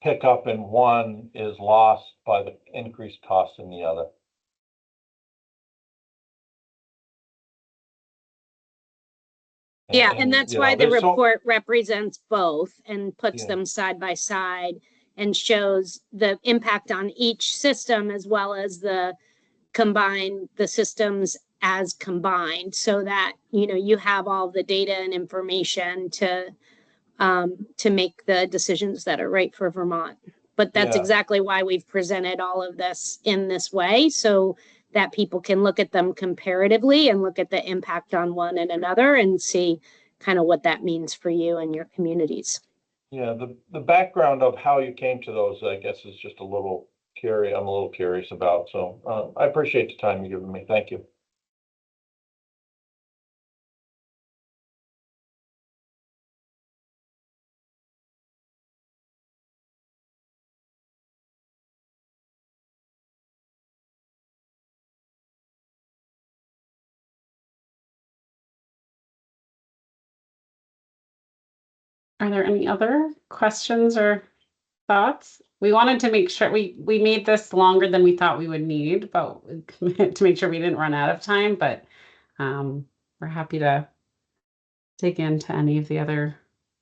Speaker 8: pick up in one is lost by the increased cost in the other.
Speaker 1: Yeah, and that's why the report represents both and puts them side by side and shows the impact on each system as well as the systems as combined, so that you have all the data and information to make the decisions that are right for Vermont. But that's exactly why we've presented all of this in this way, so that people can look at them comparatively and look at the impact on one and another and see kind of what that means for you and your communities.
Speaker 8: Yeah, the background of how you came to those, I guess, is just a little curious. I'm a little curious about. So I appreciate the time you've given me. Thank you.
Speaker 3: Are there any other questions or thoughts? We wanted to make sure we made this longer than we thought we would need, but to make sure we didn't run out of time. But we're happy to dig into any of the other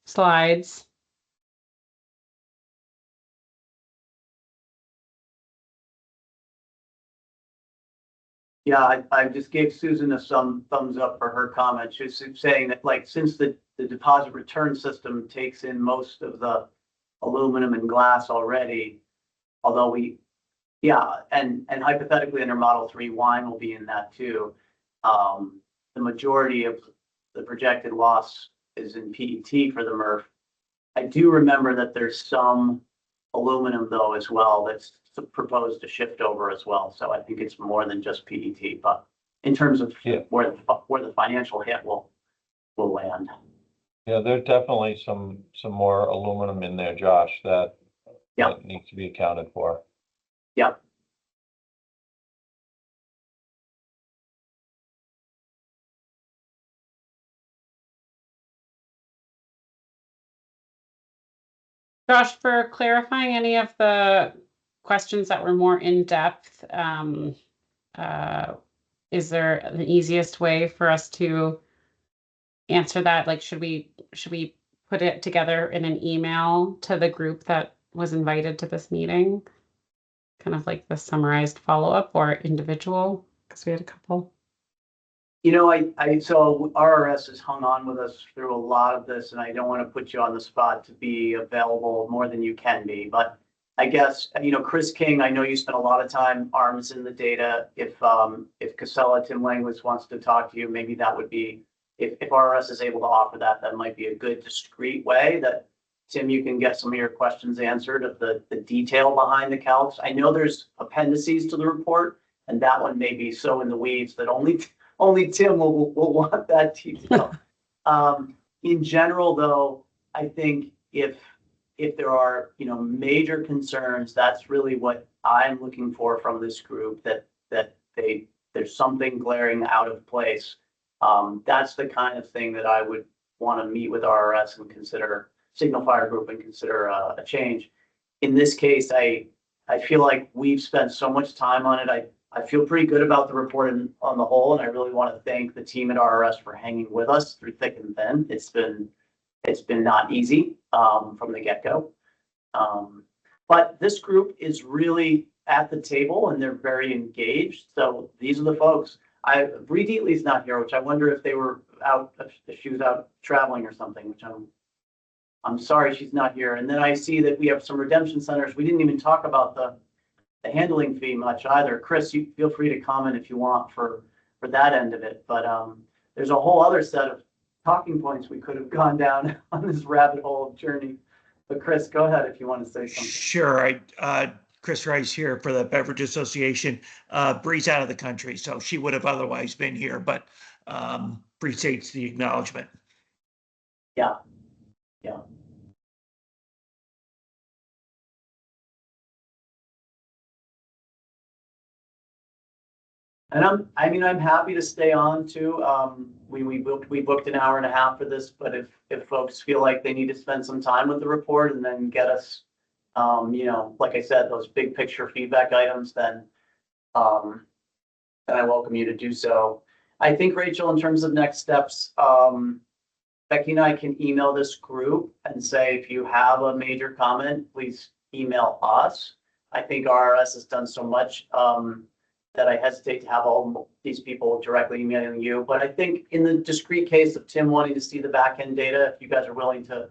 Speaker 3: slides.
Speaker 2: Yeah, I just gave Susan some thumbs up for her comment. She's saying that, like, since the deposit return system takes in most of the aluminum and glass already, although and hypothetically under Model 3, wine will be in that too. The majority of the projected loss is in PET for the MRF. I do remember that there's some aluminum though as well that's proposed to shift over as well. So I think it's more than just PET, but in terms of where the financial hit will land.
Speaker 8: Yeah, there's definitely some more aluminum in there, Josh, that needs to be accounted for.
Speaker 2: Yeah.
Speaker 3: Josh, for clarifying any of the questions that were more in depth, is there the easiest way for us to answer that? Like, should we put it together in an email to the group that was invited to this meeting? Kind of like the summarized follow-up, or individual, because we had a couple.
Speaker 2: So RRS has hung on with us through a lot of this, and I don't want to put you on the spot to be available more than you can be, but I guess, Chris King, I know you spent a lot of time arms in the data. If Casella, Tim Langwitz wants to talk to you, maybe that would be, if RRS is able to offer that, that might be a good discreet way that, Tim, you can get some of your questions answered of the detail behind the calcs. I know there's appendices to the report, and that one may be so in the weeds that only Tim will want that detail. In general, though, I think if there are, major concerns, that's really what I'm looking for from this group, that there's something glaring out of place. That's the kind of thing that I would want to meet with RRS and consider, Signal Fire Group, and consider a change. In this case, I feel like we've spent so much time on it. I feel pretty good about the report on the whole, and I really want to thank the team at RRS for hanging with us through thick and thin. It's been not easy from the get-go. But this group is really at the table and they're very engaged. So these are the folks. Bree Deatley's not here, which I wonder if they were out, if she was out traveling or something, which I'm sorry she's not here. And then I see that we have some redemption centers. We didn't even talk about the handling fee much either. Chris, you feel free to comment if you want for that end of it. But there's a whole other set of talking points we could have gone down on this rabbit hole of journey. But Chris, go ahead if you want to say something.
Speaker 9: Sure. Chris Rice here for the Beverage Association. Bree's out of the country, so she would have otherwise been here, but appreciates the acknowledgement.
Speaker 2: Yeah. And I'm happy to stay on too. We booked an hour and a half for this, but if folks feel like they need to spend some time with the report and then get us, like I said, those big picture feedback items, then I welcome you to do so. I think, Rachel, in terms of next steps, Becky and I can email this group and say, if you have a major comment, please email us. I think RRS has done so much that I hesitate to have all these people directly emailing you. But I think in the discrete case of Tim wanting to see the back end data, if you guys are willing to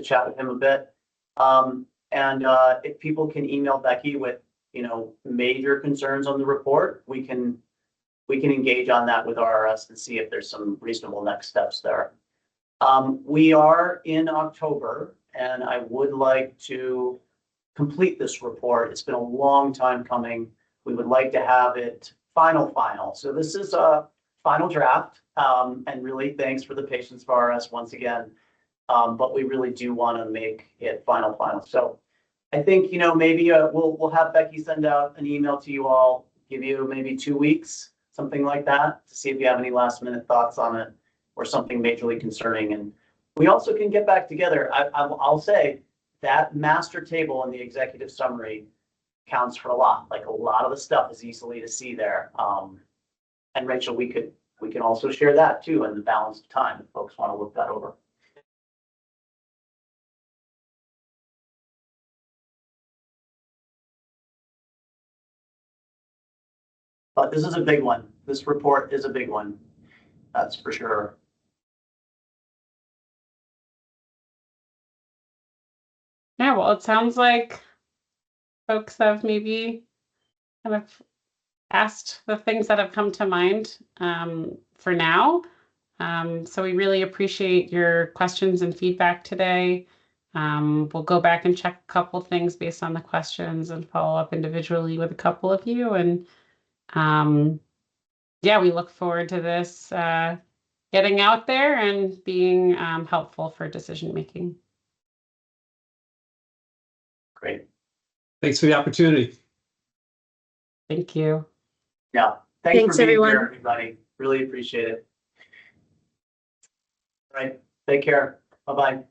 Speaker 2: chat with him a bit, and if people can email Becky with major concerns on the report, we can engage on that with RRS and see if there's some reasonable next steps there. We are in October, and I would like to complete this report. It's been a long time coming. We would like to have it final. So this is a final draft, and really thanks for the patience of RRS once again. But we really do want to make it final. So I think, maybe we'll have Becky send out an email to you all, give you maybe 2 weeks, something like that, to see if you have any last minute thoughts on it or something majorly concerning. And we also can get back together. I'll say that master table in the executive summary counts for a lot. Like, a lot of the stuff is easily to see there. And Rachel, we can also share that too in the balance of time if folks want to look that over. But this is a big one. This report is a big one. That's for sure.
Speaker 3: Yeah, well, it sounds like folks have maybe kind of asked the things that have come to mind for now. So we really appreciate your questions and feedback today. We'll go back and check a couple things based on the questions and follow up individually with a couple of you. And yeah, we look forward to this getting out there and being helpful for decision making.
Speaker 2: Great.
Speaker 4: Thanks for the opportunity.
Speaker 3: Thank you.
Speaker 2: Yeah.
Speaker 1: Thanks,
Speaker 2: for being
Speaker 1: everyone.
Speaker 2: here, everybody. Really appreciate it. All right. Take care. Bye-bye.